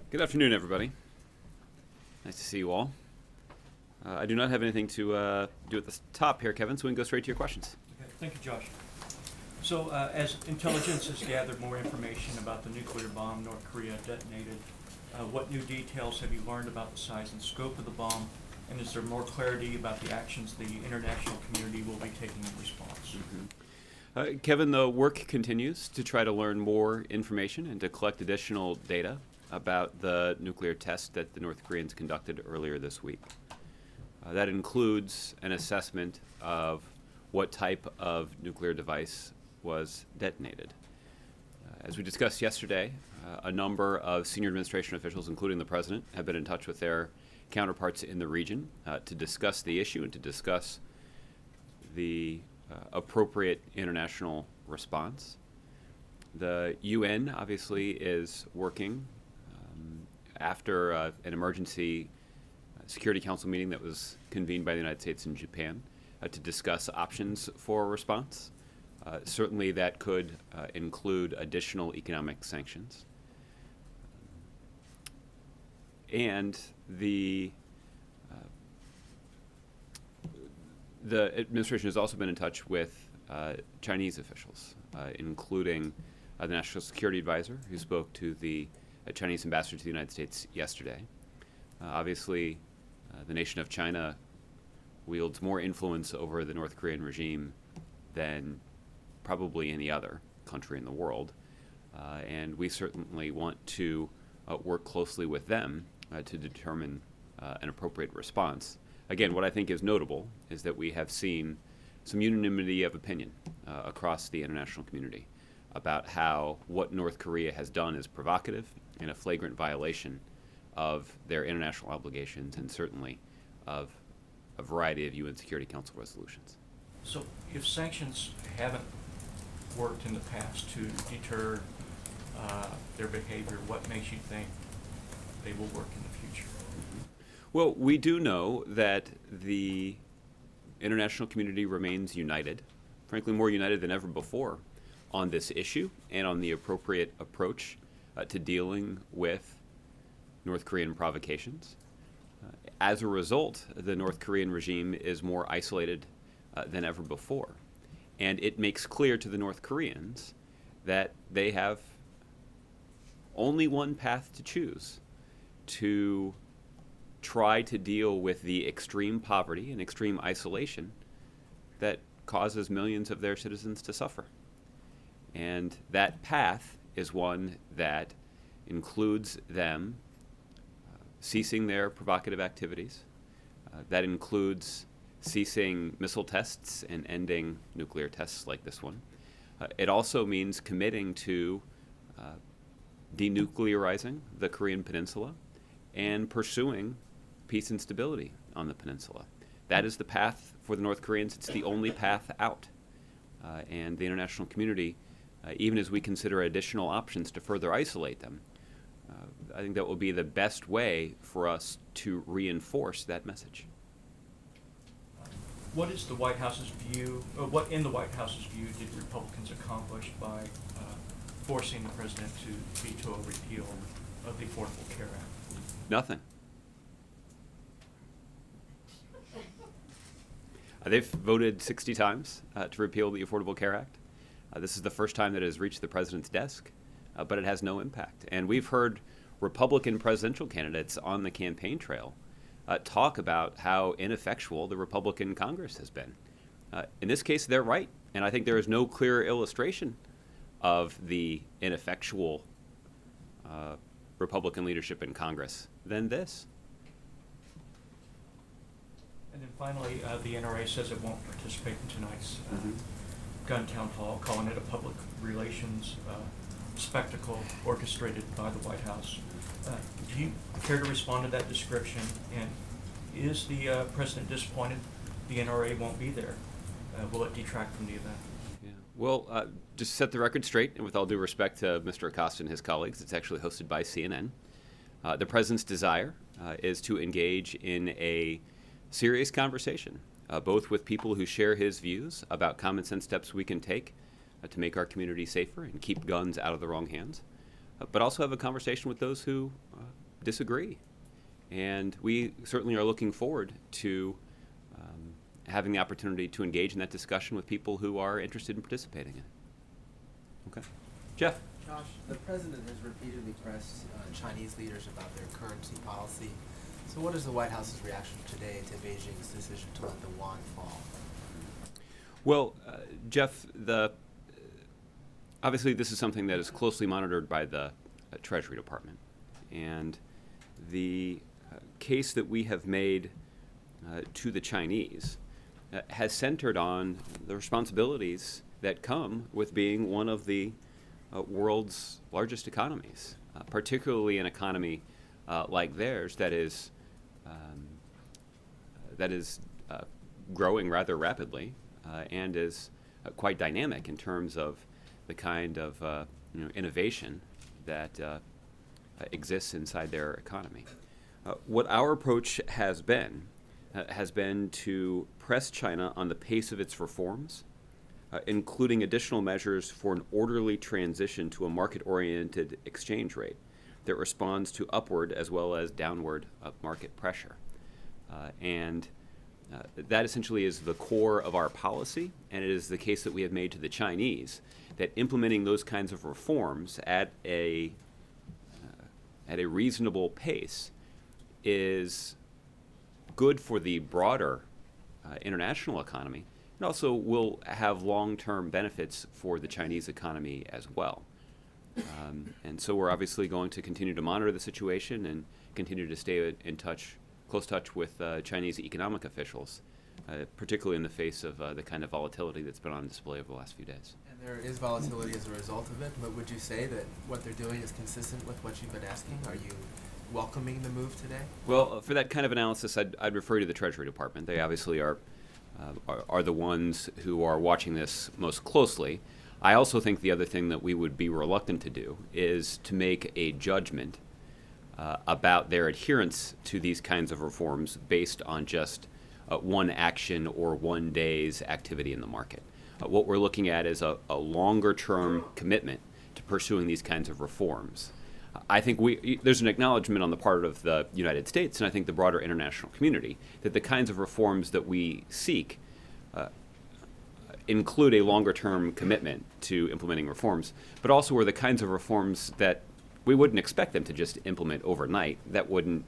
Good afternoon, everybody. Nice to see you all. I do not have anything to do at the top here, Kevin, so we can go straight to your questions. Okay, thank you, Josh. So, as intelligence has gathered more information about the nuclear bomb North Korea detonated, what new details have you learned about the size and scope of the bomb, and is there more clarity about the actions the international community will be taking in response? Kevin, the work continues to try to learn more information and to collect additional data about the nuclear test that the North Koreans conducted earlier this week. That includes an assessment of what type of nuclear device was detonated. As we discussed yesterday, a number of senior administration officials, including the president, have been in touch with their counterparts in the region to discuss the issue and to discuss the appropriate international response. The UN obviously is working after an emergency Security Council meeting that was convened by the United States and Japan to discuss options for a response. Certainly that could include additional economic sanctions. And the administration has also been in touch with Chinese officials, including the National Security Advisor, who spoke to the Chinese ambassador to the United States yesterday. Obviously, the nation of China wields more influence over the North Korean regime than probably any other country in the world, and we certainly want to work closely with them to determine an appropriate response. Again, what I think is notable is that we have seen some unanimity of opinion across the international community about how what North Korea has done is provocative and a flagrant violation of their international obligations and certainly of a variety of UN Security Council resolutions. So, if sanctions haven't worked in the past to deter their behavior, what makes you think they will work in the future? Well, we do know that the international community remains united, frankly more united than ever before, on this issue and on the appropriate approach to dealing with North Korean provocations. As a result, the North Korean regime is more isolated than ever before. And it makes clear to the North Koreans that they have only one path to choose: to try to deal with the extreme poverty and extreme isolation that causes millions of their citizens to suffer. And that path is one that includes them ceasing their provocative activities. That includes ceasing missile tests and ending nuclear tests like this one. It also means committing to denuclearizing the Korean Peninsula and pursuing peace and stability on the peninsula. That is the path for the North Koreans. It's the only path out. And the international community, even as we consider additional options to further isolate them, I think that will be the best way for us to reinforce that message. What is the White House's view, or what in the White House's view did Republicans accomplish by forcing the president to veto a repeal of the Affordable Care Act? Nothing. They've voted 60 times to repeal the Affordable Care Act. This is the first time that it has reached the president's desk, but it has no impact. And we've heard Republican presidential candidates on the campaign trail talk about how ineffectual the Republican Congress has been. In this case, they're right, and I think there is no clearer illustration of the ineffectual Republican leadership in Congress than this. And then finally, the NRA says it won't participate in tonight's gun town hall, calling it a public relations spectacle orchestrated by the White House. Do you care to respond to that description? And is the president disappointed the NRA won't be there? Will it detract from the event? Yeah. Well, just to set the record straight, and with all due respect to Mr. Acosta and his colleagues, it's actually hosted by CNN. The president's desire is to engage in a serious conversation, both with people who share his views about common sense steps we can take to make our community safer and keep guns out of the wrong hands, but also have a conversation with those who disagree. And we certainly are looking forward to having the opportunity to engage in that discussion with people who are interested in participating in it. Okay. Jeff? Josh, the president has repeatedly pressed Chinese leaders about their currency policy. So what is the White House's reaction today to Beijing's decision to let the yuan fall? Well, Jeff, obviously this is something that is closely monitored by the Treasury Department. And the case that we have made to the Chinese has centered on the responsibilities that come with being one of the world's largest economies, particularly an economy like theirs that is growing rather rapidly and is quite dynamic in terms of the kind of innovation that exists inside their economy. What our approach has been to press China on the pace of its reforms, including additional measures for an orderly transition to a market-oriented exchange rate that responds to upward as well as downward market pressure. And that essentially is the core of our policy, and it is the case that we have made to the Chinese, that implementing those kinds of reforms at a reasonable pace is good for the broader international economy, and also will have long-term benefits for the Chinese economy as well. And so we're obviously going to continue to monitor the situation and continue to stay in close touch with Chinese economic officials, particularly in the face of the kind of volatility that's been on display over the last few days. And there is volatility as a result of it, but would you say that what they're doing is consistent with what you've been asking? Are you welcoming the move today? Well, for that kind of analysis, I'd refer you to the Treasury Department. They obviously are the ones who are watching this most closely. I also think the other thing that we would be reluctant to do is to make a judgment about their adherence to these kinds of reforms based on just one action or one day's activity in the market. What we're looking at is a longer-term commitment to pursuing these kinds of reforms. I think there's an acknowledgement on the part of the United States, and I think the broader international community, that the kinds of reforms that we seek include a longer-term commitment to implementing reforms, but also are the kinds of reforms that we wouldn't expect them to just implement overnight, that wouldn't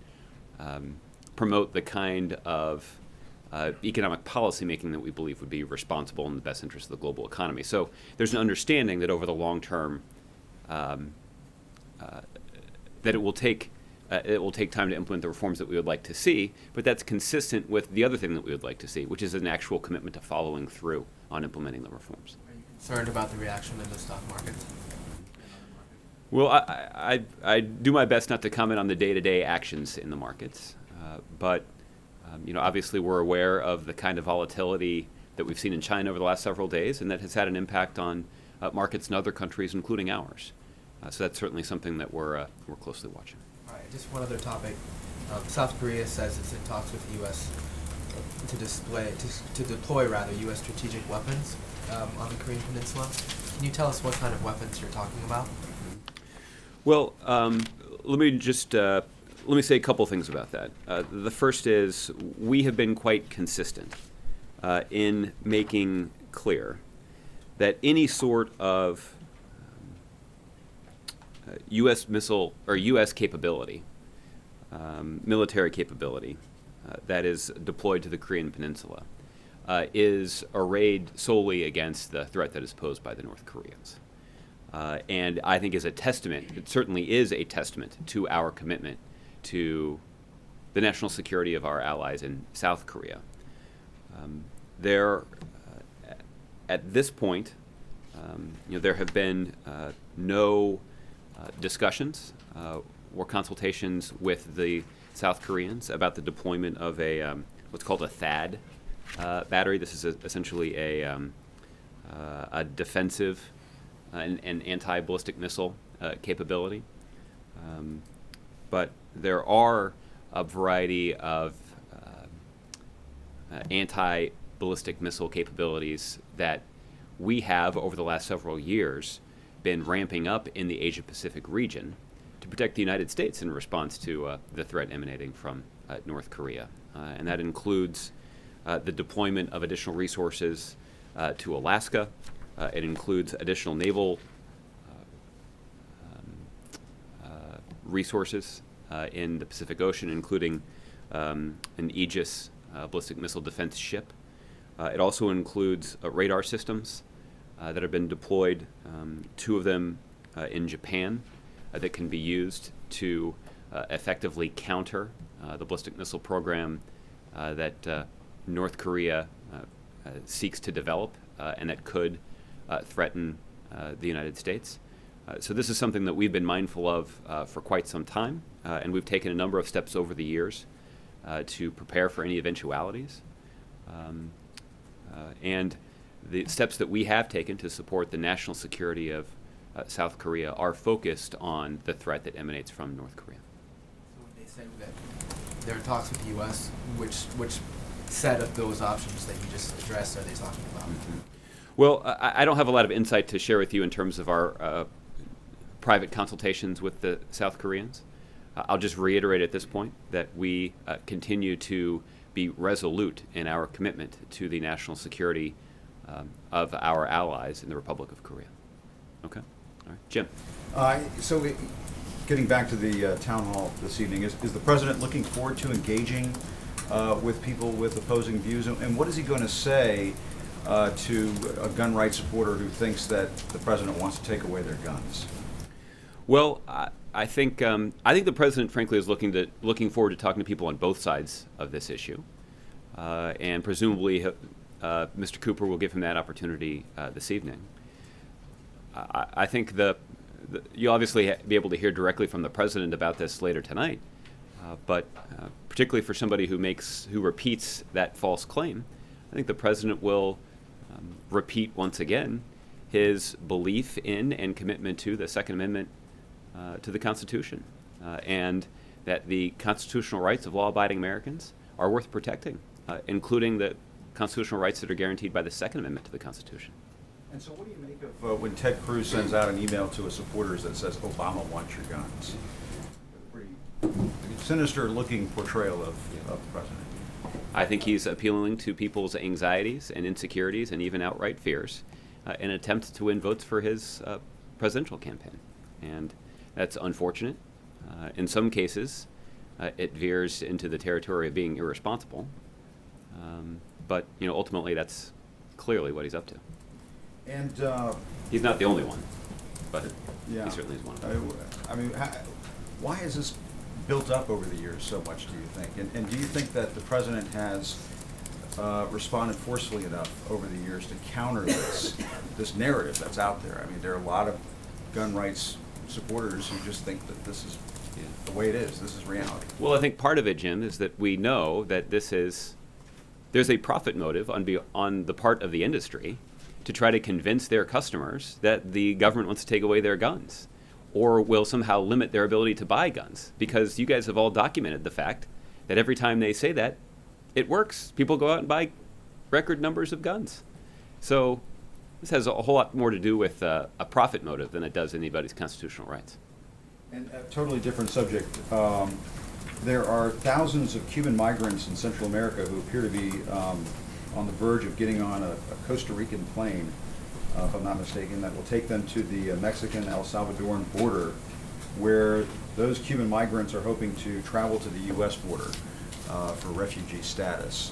promote the kind of economic policy making that we believe would be responsible in the best interest of the global economy. So there's an understanding that over the long term, that it will take time to implement the reforms that we would like to see, but that's consistent with the other thing that we would like to see, which is an actual commitment to following through on implementing the reforms. Are you concerned about the reaction in the stock market? Well, I do my best not to comment on the day-to-day actions in the markets, but obviously we're aware of the kind of volatility that we've seen in China over the last several days, and that has had an impact on markets in other countries, including ours. So that's certainly something that we're closely watching. All right, just one other topic. South Korea says it's in talks with the U.S. to deploy U.S. strategic weapons on the Korean Peninsula. Can you tell us what kind of weapons you're talking about? Well, let me say a couple things about that. The first is we have been quite consistent in making clear that any sort of U.S. missile or U.S. capability, military capability that is deployed to the Korean Peninsula is arrayed solely against the threat that is posed by the North Koreans. And I think is a testament, it certainly is a testament to our commitment to the national security of our allies in South Korea. At this point, there have been no discussions or consultations with the South Koreans about the deployment of what's called a THAAD battery. This is essentially a defensive and anti-ballistic missile capability. But there are a variety of anti-ballistic missile capabilities that we have over the last several years been ramping up in the Asia-Pacific region to protect the United States in response to the threat emanating from North Korea. And that includes the deployment of additional resources to Alaska. It includes additional naval resources in the Pacific Ocean, including an Aegis ballistic missile defense ship. It also includes radar systems that have been deployed, two of them in Japan, that can be used to effectively counter the ballistic missile program that North Korea seeks to develop and that could threaten the United States. So this is something that we've been mindful of for quite some time, and we've taken a number of steps over the years to prepare for any eventualities. And the steps that we have taken to support the national security of South Korea are focused on the threat that emanates from North Korea. So when they say that there are talks with the U.S., which set of those options that you just addressed are they talking about? Mm-hmm. Well, I don't have a lot of insight to share with you in terms of our private consultations with the South Koreans. I'll just reiterate at this point that we continue to be resolute in our commitment to the national security of our allies in the Republic of Korea. Okay? All right. Jim. Getting back to the town hall this evening, is the president looking forward to engaging with people with opposing views? And what is he going to say to a gun rights supporter who thinks that the president wants to take away their guns? Well, I think the president, frankly, is looking forward to talking to people on both sides of this issue, and presumably Mr. Cooper will give him that opportunity this evening. I think you'll obviously be able to hear directly from the president about this later tonight, but particularly for somebody who repeats that false claim, I think the president will repeat once again his belief in and commitment to the Second Amendment to the Constitution, and that the constitutional rights of law-abiding Americans are worth protecting, including the constitutional rights that are guaranteed by the Second Amendment to the Constitution. And so what do you make of when Ted Cruz sends out an email to his supporters that says, Obama wants your guns? Pretty sinister-looking portrayal of the president. I think he's appealing to people's anxieties and insecurities and even outright fears in an attempt to win votes for his presidential campaign. And that's unfortunate. In some cases, it veers into the territory of being irresponsible. But ultimately, that's clearly what he's up to. And he's not the only one, but yeah, he certainly is one of them. I mean, why has this built up over the years so much, do you think? And do you think that the president has responded forcefully enough over the years to counter this narrative that's out there? I mean, there are a lot of gun rights supporters who just think that this is the way it is. This is reality. Well, I think part of it, Jim, is that we know that there's a profit motive on the part of the industry to try to convince their customers that the government wants to take away their guns or will somehow limit their ability to buy guns, because you guys have all documented the fact that every time they say that, it works. People go out and buy record numbers of guns. So this has a whole lot more to do with a profit motive than it does anybody's constitutional rights. And a totally different subject. There are thousands of Cuban migrants in Central America who appear to be on the verge of getting on a Costa Rican plane, if I'm not mistaken, that will take them to the Mexican-El Salvadoran border, where those Cuban migrants are hoping to travel to the U.S. border for refugee status.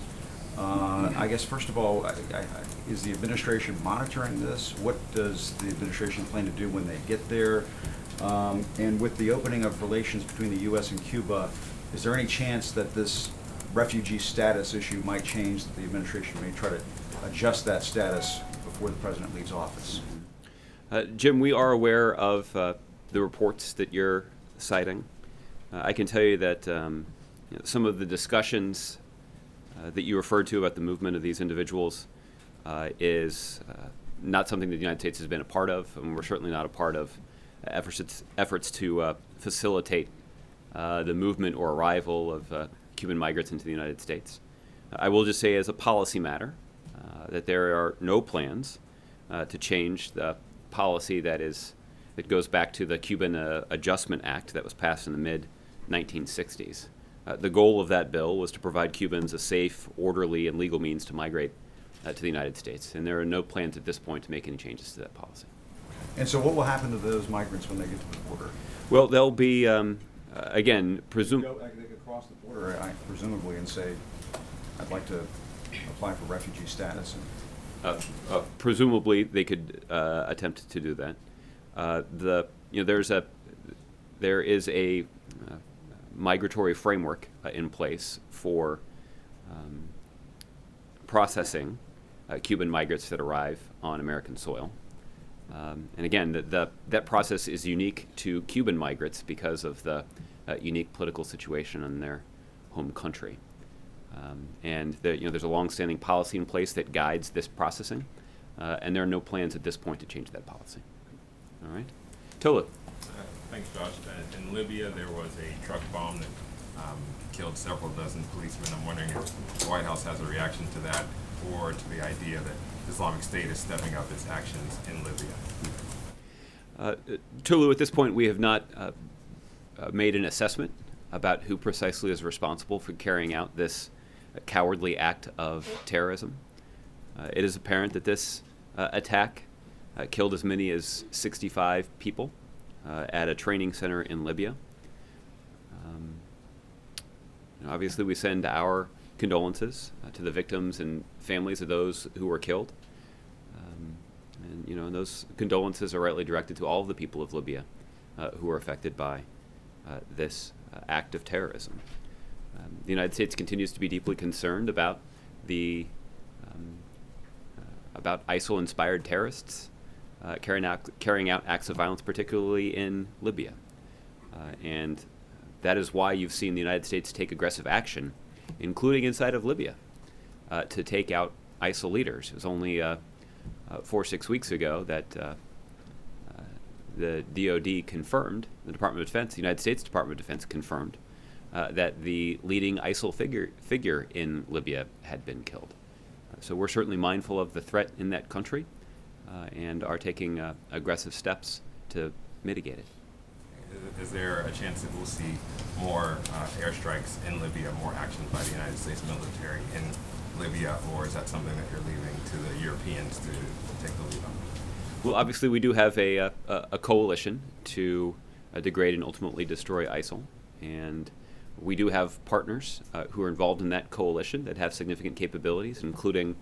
I guess, first of all, is the administration monitoring this? What does the administration plan to do when they get there? And with the opening of relations between the U.S. and Cuba, is there any chance that this refugee status issue might change, that the administration may try to adjust that status before the president leaves office? Jim, we are aware of the reports that you're citing. I can tell you that some of the discussions that you referred to about the movement of these individuals is not something that the United States has been a part of, and we're certainly not a part of efforts to facilitate the movement or arrival of Cuban migrants into the United States. I will just say as a policy matter that there are no plans to change the policy that is that goes back to the Cuban Adjustment Act that was passed in the mid-1960s. The goal of that bill was to provide Cubans a safe, orderly, and legal means to migrate to the United States, and there are no plans at this point to make any changes to that policy. And so what will happen to those migrants when they get to the border? Well, they'll be, again, They could cross the border, presumably, and say, I'd like to apply for refugee status. presumably they could attempt to do that. There is a migratory framework in place for processing Cuban migrants that arrive on American soil. And again, that process is unique to Cuban migrants because of the unique political situation in their home country. And there's a long-standing policy in place that guides this processing, and there are no plans at this point to change that policy. All right, Tolu. Thanks, Josh. In Libya, there was a truck bomb that killed several dozen policemen. I'm wondering if the White House has a reaction to that, or to the idea that Islamic State is stepping up its actions in Libya. Tolu, at this point, we have not made an assessment about who precisely is responsible for carrying out this cowardly act of terrorism. It is apparent that this attack killed as many as 65 people at a training center in Libya. Obviously, we send our condolences to the victims and families of those who were killed. And those condolences are rightly directed to all of the people of Libya who were affected by this act of terrorism. The United States continues to be deeply concerned about about ISIL-inspired terrorists carrying out acts of violence, particularly in Libya. And that is why you've seen the United States take aggressive action, including inside of Libya, to take out ISIL leaders. It was only 4 or 6 weeks ago that the DoD confirmed, the Department of Defense, the United States Department of Defense confirmed that the leading ISIL figure in Libya had been killed. So we're certainly mindful of the threat in that country and are taking aggressive steps to mitigate it. Is there a chance that we'll see more airstrikes in Libya, more actions by the United States military in Libya, or is that something that you're leaving to the Europeans to take the lead on? Well, obviously, we do have a coalition to degrade and ultimately destroy ISIL, and we do have partners who are involved in that coalition that have significant capabilities, including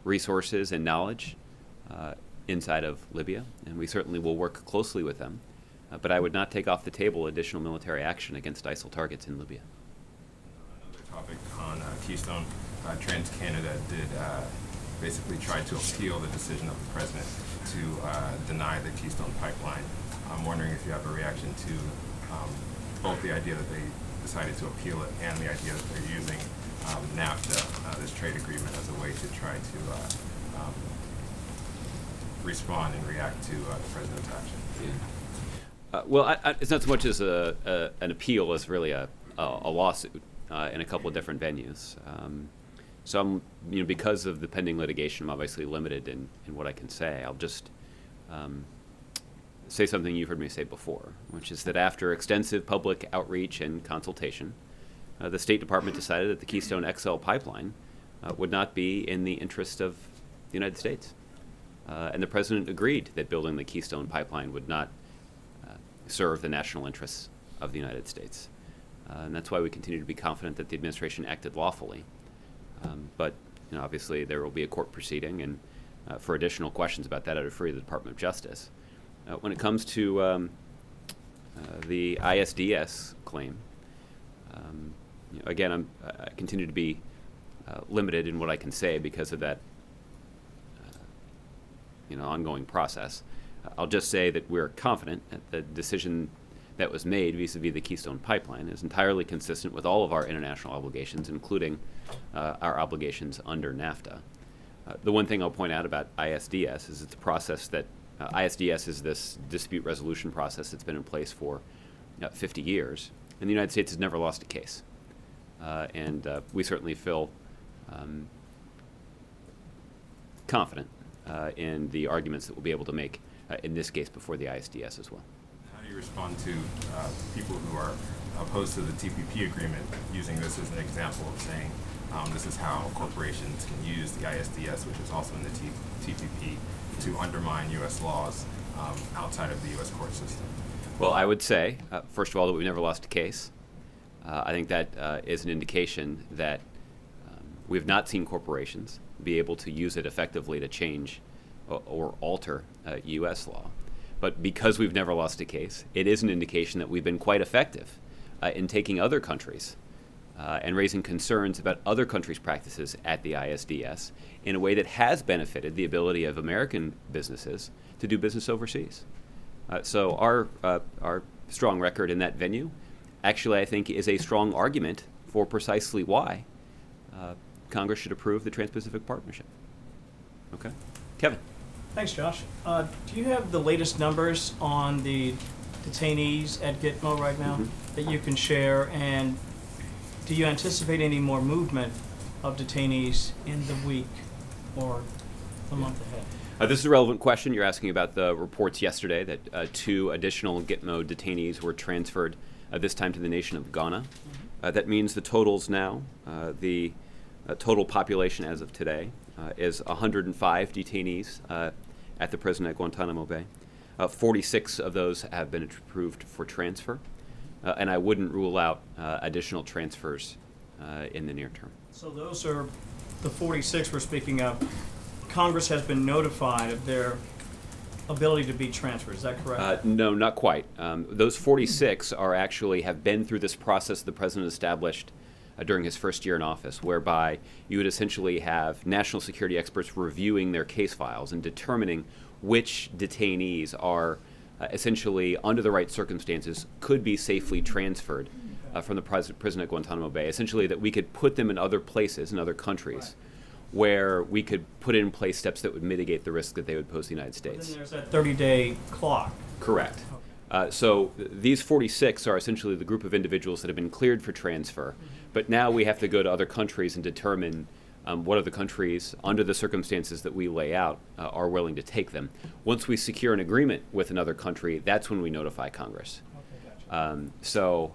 resources and knowledge inside of Libya, and we certainly will work closely with them. But I would not take off the table additional military action against ISIL targets in Libya. Another topic on Keystone, TransCanada did basically try to appeal the decision of the president to deny the Keystone pipeline. I'm wondering if you have a reaction to both the idea that they decided to appeal it and the idea that they're using NAFTA, this trade agreement, as a way to try to respond and react to the president's action. Yeah. Well, it's not so much as an appeal as really a lawsuit in a couple of different venues. So I'm, because of the pending litigation, I'm obviously limited in what I can say. I'll just say something you've heard me say before, which is that after extensive public outreach and consultation, the State Department decided that the Keystone XL pipeline would not be in the interest of the United States. And the president agreed that building the Keystone pipeline would not serve the national interests of the United States. And that's why we continue to be confident that the administration acted lawfully. But obviously there will be a court proceeding, and for additional questions about that, I would refer you to the Department of Justice. When it comes to the ISDS claim, again, I continue to be limited in what I can say because of that ongoing process. I'll just say that we're confident that the decision that was made vis-a-vis the Keystone Pipeline is entirely consistent with all of our international obligations, including our obligations under NAFTA. The one thing I'll point out about ISDS is it's a process that ISDS is this dispute resolution process that's been in place for 50 years, and the United States has never lost a case. And we certainly feel confident in the arguments that we'll be able to make in this case before the ISDS as well. How do you respond to people who are opposed to the TPP agreement, using this as an example of saying this is how corporations can use the ISDS, which is also in the TPP, to undermine U.S. laws outside of the U.S. court system? Well, I would say, first of all, that we've never lost a case. I think that is an indication that we have not seen corporations be able to use it effectively to change or alter U.S. law. But because we've never lost a case, it is an indication that we've been quite effective in taking other countries and raising concerns about other countries' practices at the ISDS in a way that has benefited the ability of American businesses to do business overseas. So our strong record in that venue actually, I think, is a strong argument for precisely why Congress should approve the Trans-Pacific Partnership. Okay. Kevin. Thanks, Josh. Do you have the latest numbers on the detainees at Gitmo right now that you can share? And do you anticipate any more movement of detainees in the week or the month ahead? This is a relevant question. You're asking about the reports yesterday that 2 additional Gitmo detainees were transferred, this time to the nation of Ghana. That means the totals now, the total population as of today, is 105 detainees at the prison at Guantanamo Bay. 46 of those have been approved for transfer, and I wouldn't rule out additional transfers in the near term. So those are the 46 we're speaking of. Congress has been notified of their ability to be transferred. Is that correct? No, not quite. Those 46 are actually have been through this process the president established during his first year in office, whereby you would essentially have national security experts reviewing their case files and determining which detainees are essentially, under the right circumstances, could be safely transferred from the prison at Guantanamo Bay. Essentially, that we could put them in other places, in other countries, where we could put in place steps that would mitigate the risk that they would pose to the United States. Then there's that 30-day clock. Correct. So these 46 are essentially the group of individuals that have been cleared for transfer, but now we have to go to other countries and determine what other countries, under the circumstances that we lay out, are willing to take them. Once we secure an agreement with another country, that's when we notify Congress. Okay, gotcha.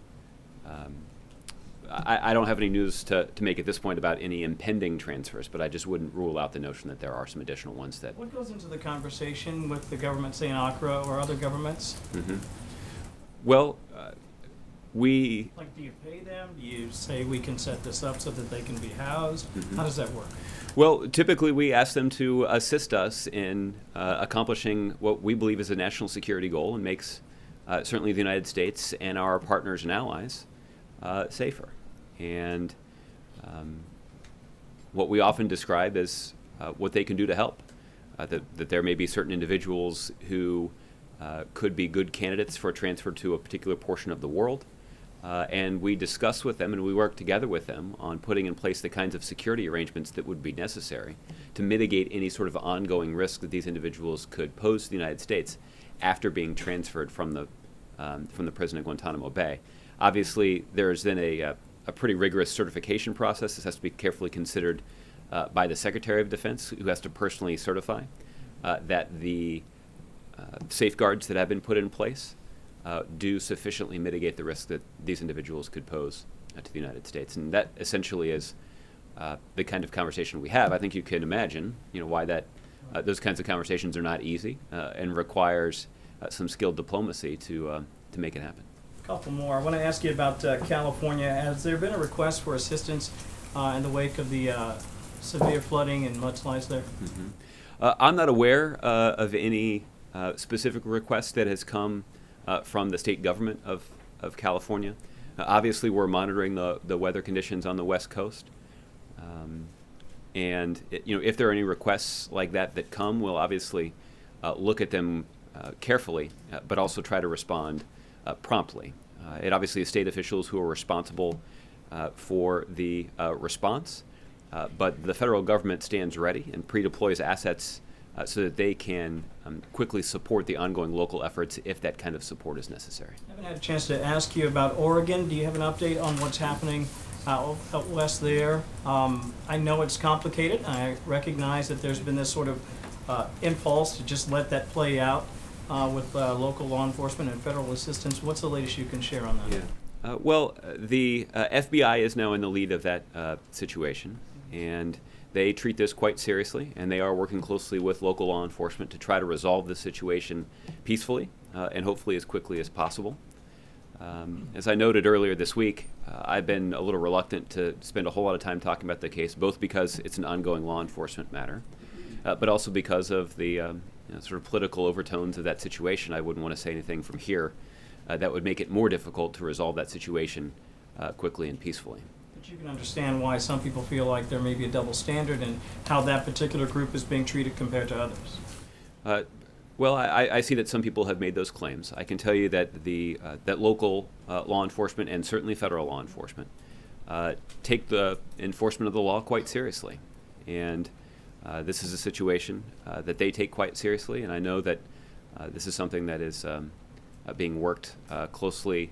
I don't have any news to make at this point about any impending transfers, but I just wouldn't rule out the notion that there are some additional ones that... What goes into the conversation with the government, say in Accra or other governments? Well, we... Like, do you pay them? Do you say we can set this up so that they can be housed? How does that work? Well, typically we ask them to assist us in accomplishing what we believe is a national security goal and makes certainly the United States and our partners and allies safer. And what we often describe as what they can do to help. That there may be certain individuals who could be good candidates for transfer to a particular portion of the world. And we discuss with them and we work together with them on putting in place the kinds of security arrangements that would be necessary to mitigate any sort of ongoing risk that these individuals could pose to the United States after being transferred from the prison at Guantanamo Bay. Obviously, there's then a pretty rigorous certification process. This has to be carefully considered by the Secretary of Defense, who has to personally certify that the safeguards that have been put in place do sufficiently mitigate the risk that these individuals could pose to the United States. And that essentially is the kind of conversation we have. I think you can imagine, why that those kinds of conversations are not easy and requires some skilled diplomacy to make it happen. A couple more. I want to ask you about California. Has there been a request for assistance in the wake of the severe flooding and mudslides there? I'm not aware of any specific request that has come from the state government of California. Obviously, we're monitoring the weather conditions on the West Coast. And if there are any requests like that come, we'll obviously look at them carefully, but also try to respond promptly. It obviously is state officials who are responsible for the response, but the federal government stands ready and pre-deploys assets so that they can quickly support the ongoing local efforts if that kind of support is necessary. I haven't had a chance to ask you about Oregon. Do you have an update on what's happening out west there? I know it's complicated. I recognize that there's been this sort of impulse to just let that play out. with local law enforcement and federal assistance. What's the latest you can share on that? Yeah. The FBI is now in the lead of that situation, and they treat this quite seriously, and they are working closely with local law enforcement to try to resolve the situation peacefully and hopefully as quickly as possible. As I noted earlier this week, I've been a little reluctant to spend a whole lot of time talking about the case, both because it's an ongoing law enforcement matter, but also because of the sort of political overtones of that situation. I wouldn't want to say anything from here that would make it more difficult to resolve that situation quickly and peacefully. But you can understand why some people feel like there may be a double standard and how that particular group is being treated compared to others. Well, I see that some people have made those claims. I can tell you that that local law enforcement and certainly federal law enforcement take the enforcement of the law quite seriously. And this is a situation that they take quite seriously, and I know that this is something that is being worked closely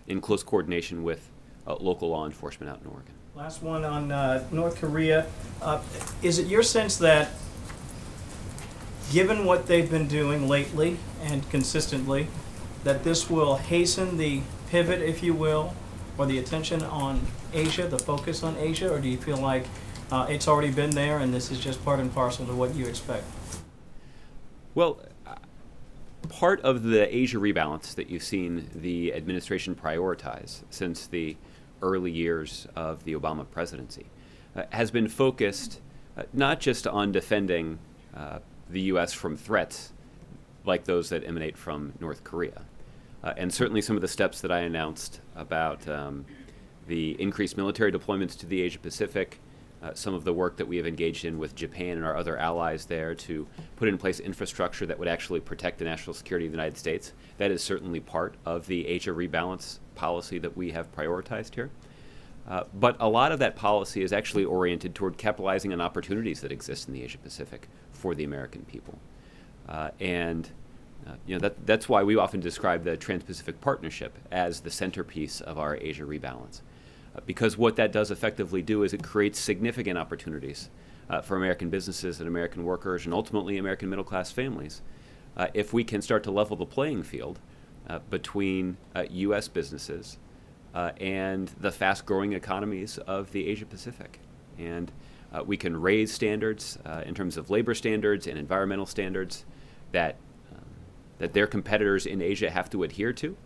in close coordination with local law enforcement out in Oregon. Last one on North Korea. Is it your sense that, given what they've been doing lately and consistently, that this will hasten the pivot, if you will, or the attention on Asia, the focus on Asia, or do you feel like it's already been there and this is just part and parcel to what you expect? Well, part of the Asia rebalance that you've seen the administration prioritize since the early years of the Obama presidency has been focused not just on defending the U.S. from threats like those that emanate from North Korea. And certainly some of the steps that I announced about the increased military deployments to the Asia Pacific, some of the work that we have engaged in with Japan and our other allies there to put in place infrastructure that would actually protect the national security of the United States. That is certainly part of the Asia rebalance policy that we have prioritized here. But a lot of that policy is actually oriented toward capitalizing on opportunities that exist in the Asia Pacific for the American people. That's why we often describe the Trans-Pacific Partnership as the centerpiece of our Asia rebalance. Because what that does effectively do is it creates significant opportunities for American businesses and American workers and ultimately American middle-class families if we can start to level the playing field between U.S. businesses and the fast-growing economies of the Asia Pacific. And we can raise standards in terms of labor standards and environmental standards that their competitors in Asia have to adhere to.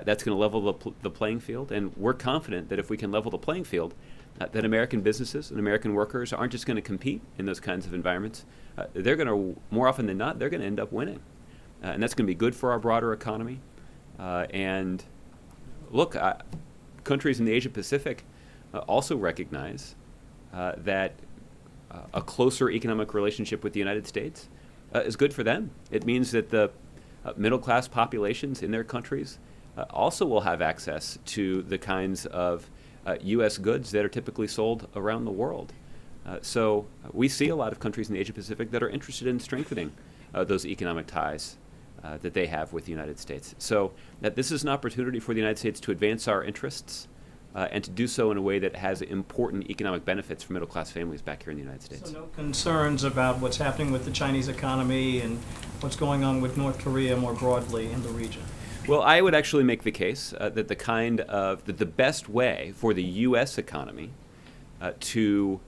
That's going to level the playing field, and we're confident that if we can level the playing field, that American businesses and American workers aren't just going to compete in those kinds of environments. They're going to, more often than not, they're going to end up winning. And that's going to be good for our broader economy. And look, countries in the Asia Pacific also recognize that a closer economic relationship with the United States is good for them. It means that the middle-class populations in their countries also will have access to the kinds of U.S. goods that are typically sold around the world. So we see a lot of countries in the Asia Pacific that are interested in strengthening those economic ties that they have with the United States. So that this is an opportunity for the United States to advance our interests and to do so in a way that has important economic benefits for middle-class families back here in the United States. So no concerns about what's happening with the Chinese economy and what's going on with North Korea more broadly in the region? Well, I would actually make the case that the best way for the U.S. economy to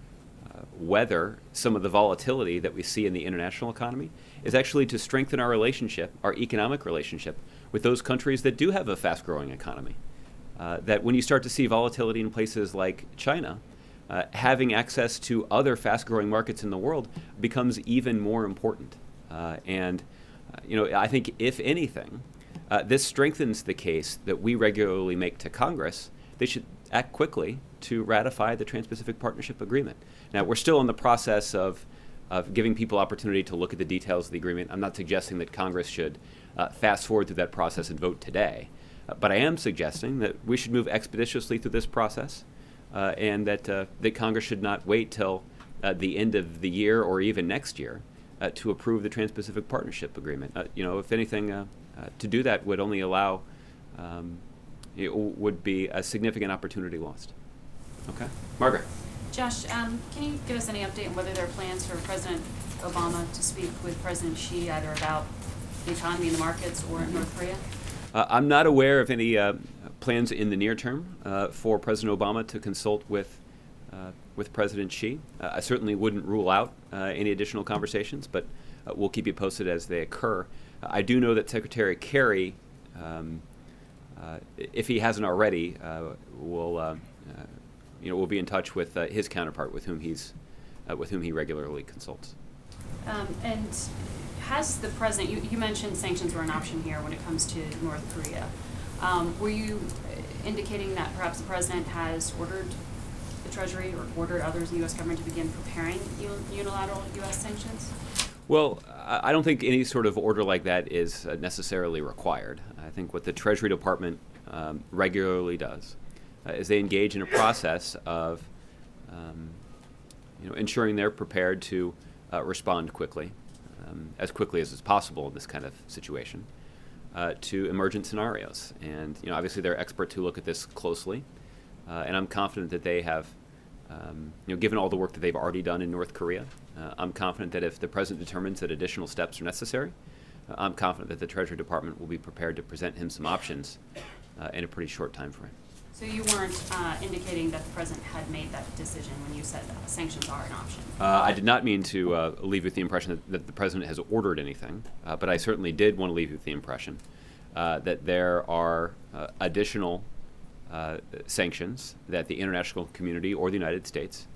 weather some of the volatility that we see in the international economy is actually to strengthen our relationship, our economic relationship, with those countries that do have a fast-growing economy. That when you start to see volatility in places like China, having access to other fast-growing markets in the world becomes even more important. I think if anything, this strengthens the case that we regularly make to Congress. They should act quickly to ratify the Trans-Pacific Partnership Agreement. Now, we're still in the process of giving people opportunity to look at the details of the agreement. I'm not suggesting that Congress should fast forward through that process and vote today. But I am suggesting that we should move expeditiously through this process and that Congress should not wait till the end of the year or even next year to approve the Trans-Pacific Partnership Agreement. If anything, to do that would only allow, it would be a significant opportunity lost. Okay? Margaret. Josh, can you give us any update on whether there are plans for President Obama to speak with President Xi either about the economy and the markets or in North Korea? I'm not aware of any plans in the near term for President Obama to consult with President Xi. I certainly wouldn't rule out any additional conversations, but we'll keep you posted as they occur. I do know that Secretary Kerry, if he hasn't already, will be in touch with his counterpart, with whom he regularly consults. And has the president, you mentioned sanctions were an option here when it comes to North Korea. Were you indicating that perhaps the president has ordered the Treasury or ordered others in the U.S. government to begin preparing unilateral U.S. sanctions? Well, I don't think any sort of order like that is necessarily required. I think what the Treasury Department regularly does is they engage in a process of ensuring they're prepared to respond quickly, as quickly as is possible in this kind of situation, to emergent scenarios. And obviously they're experts who look at this closely, and I'm confident that they have, given all the work that they've already done in North Korea, I'm confident that if the president determines that additional steps are necessary, I'm confident that the Treasury Department will be prepared to present him some options in a pretty short time frame. So you weren't indicating that the president had made that decision when you said that sanctions are an option? I did not mean to leave with the impression that the president has ordered anything, but I certainly did want to leave with the impression that there are additional sanctions that the international community or the United States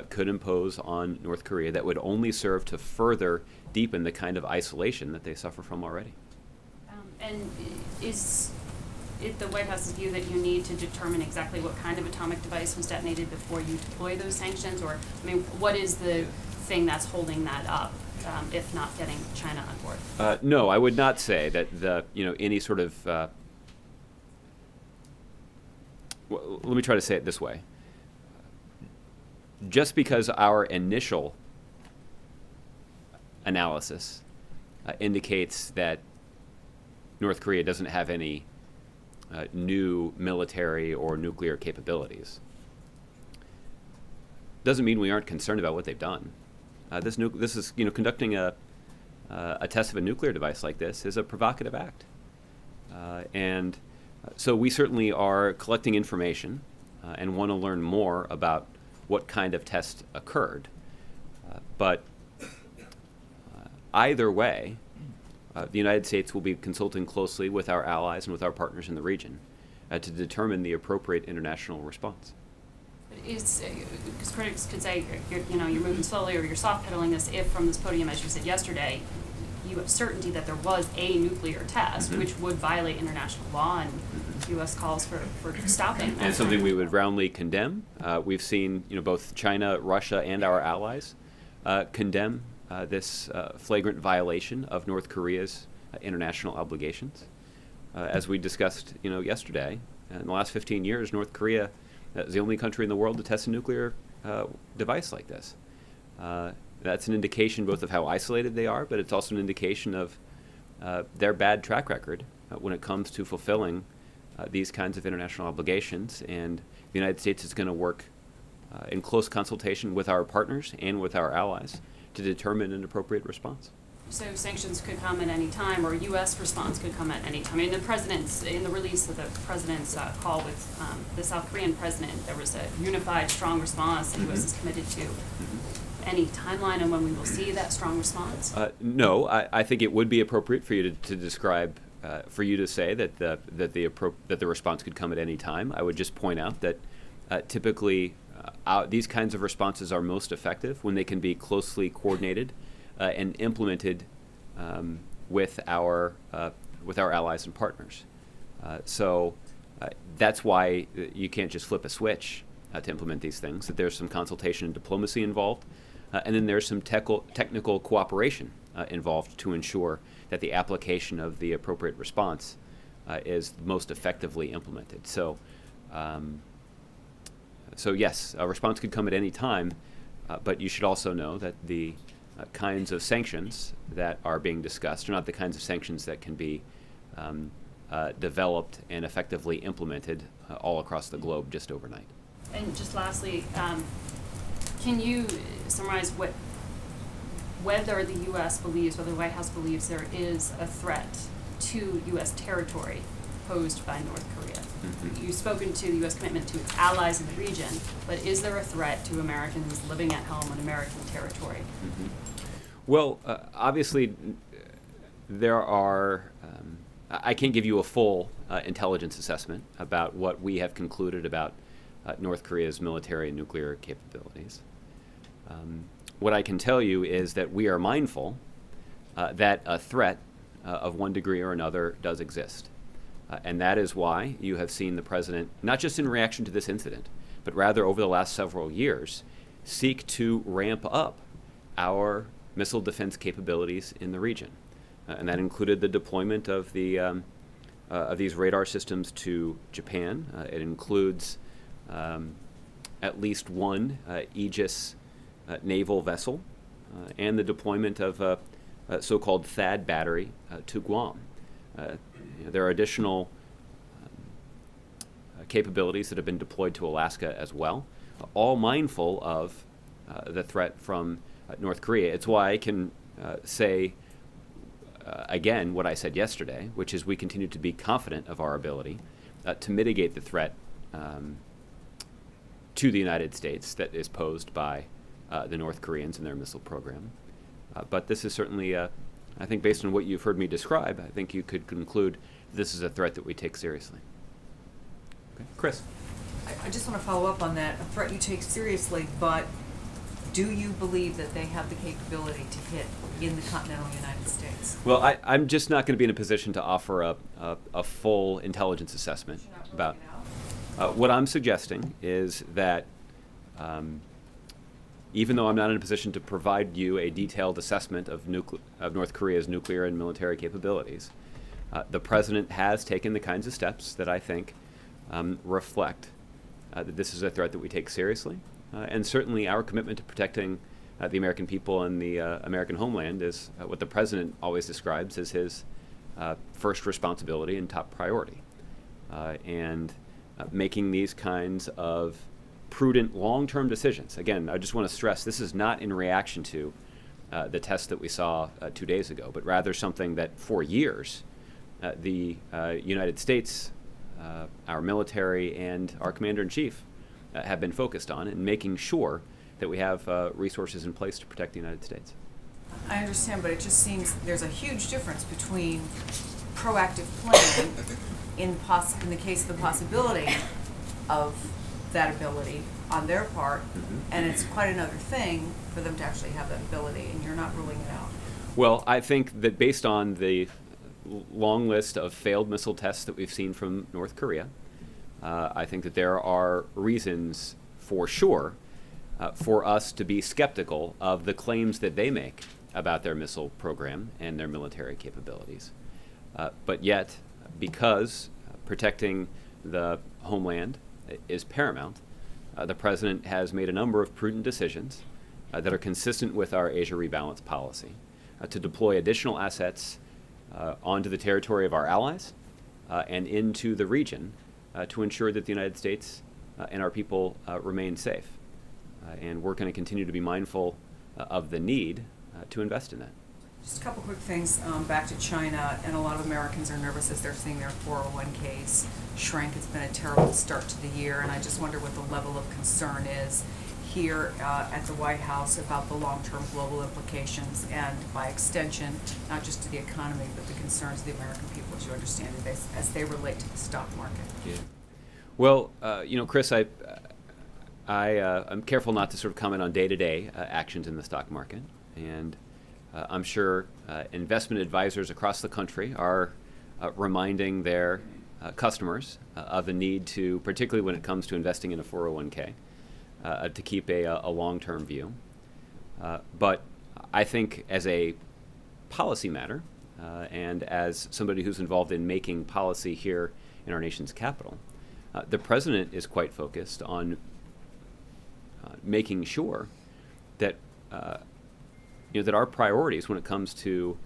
could impose on North Korea that would only serve to further deepen the kind of isolation that they suffer from already. And is it the White House's view that you need to determine exactly what kind of atomic device was detonated before you deploy those sanctions? Or, what is the thing that's holding that up, if not getting China on board? No, I would not say that any sort of. Well, let me try to say it this way. Just because our initial analysis indicates that North Korea doesn't have any new military or nuclear capabilities, doesn't mean we aren't concerned about what they've done. This is conducting a test of a nuclear device like this is a provocative act, and so we certainly are collecting information and want to learn more about what kind of test occurred. But either way, the United States will be consulting closely with our allies and with our partners in the region to determine the appropriate international response. Because critics could say you're moving slowly or you're soft pedaling this if from this podium, as you said yesterday, you have certainty that there was a nuclear test, which would violate international law, and U.S. calls for stopping that. And something we would roundly condemn. We've seen both China, Russia, and our allies condemn this flagrant violation of North Korea's international obligations. As we discussed yesterday, in the last 15 years, North Korea is the only country in the world to test a nuclear device like this. That's an indication both of how isolated they are, but it's also an indication of their bad track record when it comes to fulfilling these kinds of international obligations. And the United States is going to work in close consultation with our partners and with our allies to determine an appropriate response. So sanctions could come at any time, or U.S. response could come at any time. In the release of the president's call with the South Korean president, there was a unified, strong response that the U.S. is committed to. Any timeline on when we will see that strong response? No, I think it would be appropriate for you to describe, for you to say that the response could come at any time. I would just point out that typically these kinds of responses are most effective when they can be closely coordinated and implemented with our allies and partners. So that's why you can't just flip a switch to implement these things. That there's some consultation and diplomacy involved. And then there's some technical cooperation involved to ensure that the application of the appropriate response is most effectively implemented. So yes, a response could come at any time, but you should also know that the kinds of sanctions that are being discussed are not the kinds of sanctions that can be developed and effectively implemented all across the globe just overnight. And just lastly, can you summarize what whether the U.S. believes, whether the White House believes there is a threat to U.S. territory posed by North Korea. Mhm. You've spoken to the U.S. commitment to its allies in the region, but is there a threat to Americans living at home on American territory? Mhm. Well, obviously, there are. I can't give you a full intelligence assessment about what we have concluded about North Korea's military and nuclear capabilities. What I can tell you is that we are mindful that a threat of one degree or another does exist. And that is why you have seen the president, not just in reaction to this incident, but rather over the last several years, seek to ramp up our missile defense capabilities in the region. And that included the deployment of these radar systems to Japan. It includes at least one Aegis naval vessel and the deployment of a so-called THAAD battery to Guam. There are additional capabilities that have been deployed to Alaska as well, all mindful of the threat from North Korea. It's why I can say again what I said yesterday, which is we continue to be confident of our ability to mitigate the threat to the United States that is posed by the North Koreans and their missile program. But this is certainly, I think based on what you've heard me describe, I think you could conclude this is a threat that we take seriously. Okay. Chris? I just want to follow up on that, a threat you take seriously, but do you believe that they have the capability to hit in the continental United States? Well, I'm just not going to be in a position to offer a full intelligence assessment about. What I'm suggesting is that even though I'm not in a position to provide you a detailed assessment of North Korea's nuclear and military capabilities, the president has taken the kinds of steps that I think reflect that this is a threat that we take seriously. And certainly our commitment to protecting the American people and the American homeland is what the president always describes as his first responsibility and top priority. And making these kinds of prudent long-term decisions. Again, I just want to stress this is not in reaction to the test that we saw 2 days ago, but rather something that for years the United States, our military, and our commander-in-chief have been focused on, and making sure that we have resources in place to protect the United States. I understand, but it just seems there's a huge difference between proactive planning in the case of the possibility of that ability on their part, and it's quite another thing for them to actually have that ability, and you're not ruling it out. Well, I think that based on the long list of failed missile tests that we've seen from North Korea, I think that there are reasons for sure for us to be skeptical of the claims that they make about their missile program and their military capabilities. But yet, because protecting the homeland is paramount, the president has made a number of prudent decisions that are consistent with our Asia rebalance policy to deploy additional assets onto the territory of our allies and into the region to ensure that the United States and our people remain safe. And we're going to continue to be mindful of the need to invest in that. Just a couple quick things back to China, and a lot of Americans are nervous as they're seeing their 401ks shrink. It's been a terrible start to the year, and I just wonder what the level of concern is here at the White House about the long-term global implications, and by extension, not just to the economy, but the concerns of the American people, as you understand it, as they relate to the stock market. Yeah. Well, Chris, I'm careful not to sort of comment on day-to-day actions in the stock market, and I'm sure investment advisors across the country are reminding their customers of the need to, particularly when it comes to investing in a 401k, to keep a long-term view. But I think as a policy matter, and as somebody who's involved in making policy here in our nation's capital, the president is quite focused on making sure that that our priorities when it comes to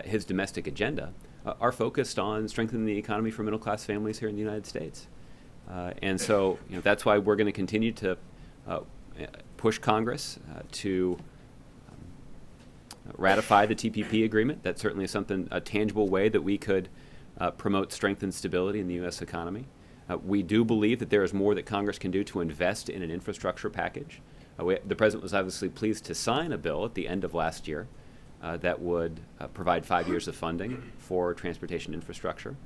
his domestic agenda are focused on strengthening the economy for middle-class families here in the United States. And so that's why we're going to continue to push Congress to ratify the TPP agreement. That's certainly a tangible way that we could promote strength and stability in the U.S. economy. We do believe that there is more that Congress can do to invest in an infrastructure package. The President was obviously pleased to sign a bill at the end of last year that would provide 5 years of funding for transportation infrastructure.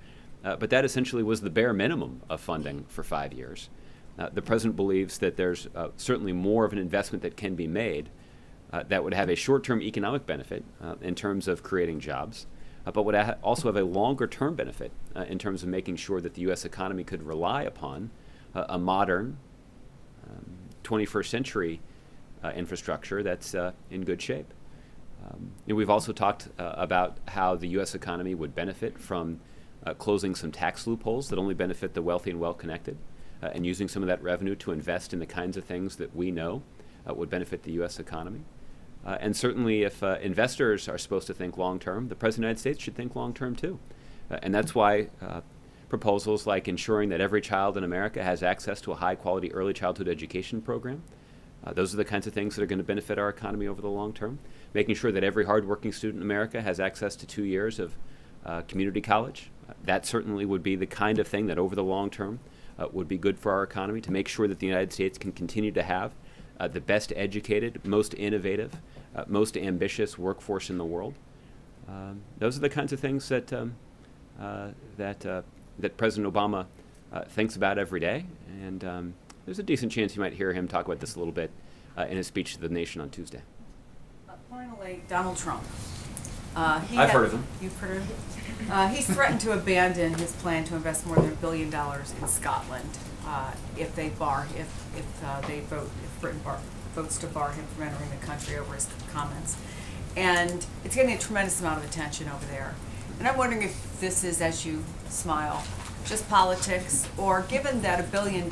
But that essentially was the bare minimum of funding for 5 years. The President believes that there's certainly more of an investment that can be made that would have a short-term economic benefit in terms of creating jobs, but would also have a longer-term benefit in terms of making sure that the U.S. economy could rely upon a modern 21st century infrastructure that's in good shape. We've also talked about how the U.S. economy would benefit from closing some tax loopholes that only benefit the wealthy and well-connected, and using some of that revenue to invest in the kinds of things that we know would benefit the U.S. economy. And certainly if investors are supposed to think long-term, the President of the United States should think long-term too. And that's why proposals like ensuring that every child in America has access to a high-quality early childhood education program, those are the kinds of things that are going to benefit our economy over the long term. Making sure that every hardworking student in America has access to 2 years of community college, that certainly would be the kind of thing that over the long term would be good for our economy, to make sure that the United States can continue to have the best educated, most innovative, most ambitious workforce in the world. Those are the kinds of things that that President Obama thinks about every day, and there's a decent chance you might hear him talk about this a little bit in his speech to the nation on Tuesday. Finally, Donald Trump. I've heard of him. You've heard of him? He's threatened to abandon his plan to invest more than $1 billion in Scotland if Britain votes to bar him from entering the country over his comments. And it's getting a tremendous amount of attention over there. And I'm wondering if this is, as you smile, just politics, or given that $1 billion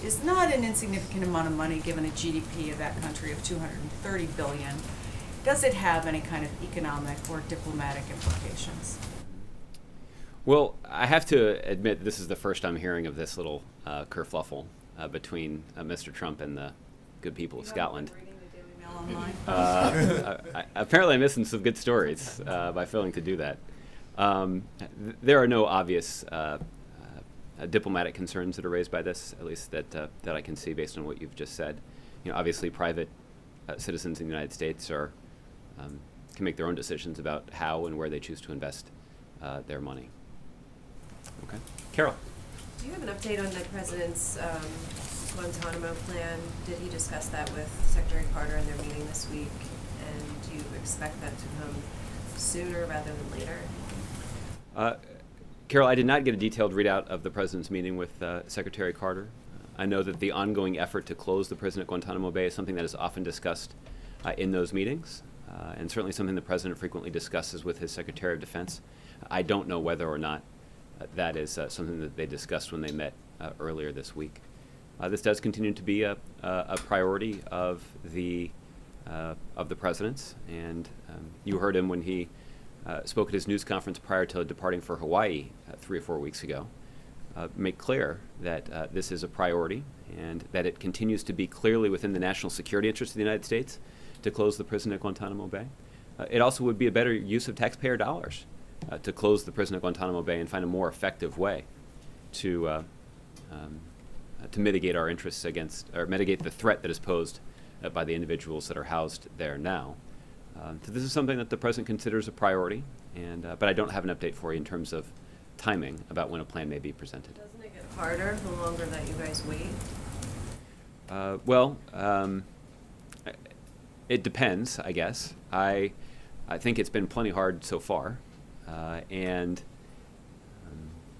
is not an insignificant amount of money given a GDP of that country of $230 billion, does it have any kind of economic or diplomatic implications? Well, I have to admit this is the first I'm hearing of this little kerfluffle between Mr. Trump and the good people of Scotland. Reading the Daily Mail online? Apparently I'm missing some good stories by failing to do that. There are no obvious diplomatic concerns that are raised by this, at least that I can see based on what you've just said. Obviously private citizens in the United States can make their own decisions about how and where they choose to invest their money. Okay. Carol. Do you have an update on the President's Guantanamo plan? Did he discuss that with Secretary Carter in their meeting this week? And do you expect that to come sooner rather than later? Carol, I did not get a detailed readout of the President's meeting with Secretary Carter. I know that the ongoing effort to close the prison at Guantanamo Bay is something that is often discussed in those meetings, and certainly something the President frequently discusses with his Secretary of Defense. I don't know whether or not that is something that they discussed when they met earlier this week. This does continue to be a priority of the President's, and you heard him when he spoke at his news conference prior to departing for Hawaii 3 or 4 weeks ago, make clear that this is a priority and that it continues to be clearly within the national security interest of the United States to close the prison at Guantanamo Bay. It also would be a better use of taxpayer dollars to close the prison at Guantanamo Bay and find a more effective way to mitigate our interests against, or mitigate the threat that is posed by the individuals that are housed there now. So this is something that the President considers a priority, and but I don't have an update for you in terms of timing about when a plan may be presented. Doesn't it get harder the longer that you guys wait? It depends, I guess. I think it's been plenty hard so far, and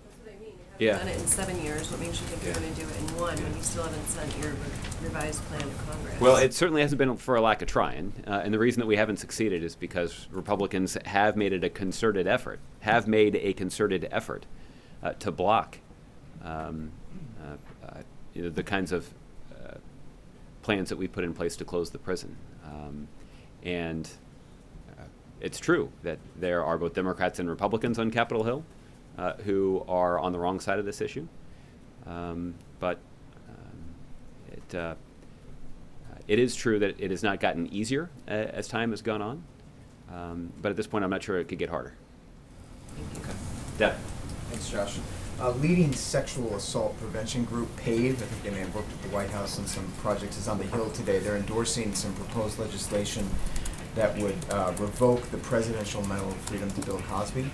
That's what I mean. You Yeah. haven't done it in 7 years. What makes you think you're going to do it in 1 when you still haven't sent your revised plan to Congress? well, it certainly hasn't been for a lack of trying, and the reason that we haven't succeeded is because Republicans have made a concerted effort to block the kinds of plans that we put in place to close the prison. And it's true that there are both Democrats and Republicans on Capitol Hill who are on the wrong side of this issue. But it is true that it has not gotten easier as time has gone on. But at this point, I'm not sure it could get harder. Okay. Deb? Thanks, Josh. Leading sexual assault prevention group, PAVE, I think they may have worked at the White House on some projects, is on the Hill today. They're endorsing some proposed legislation that would revoke the Presidential Medal of Freedom to Bill Cosby.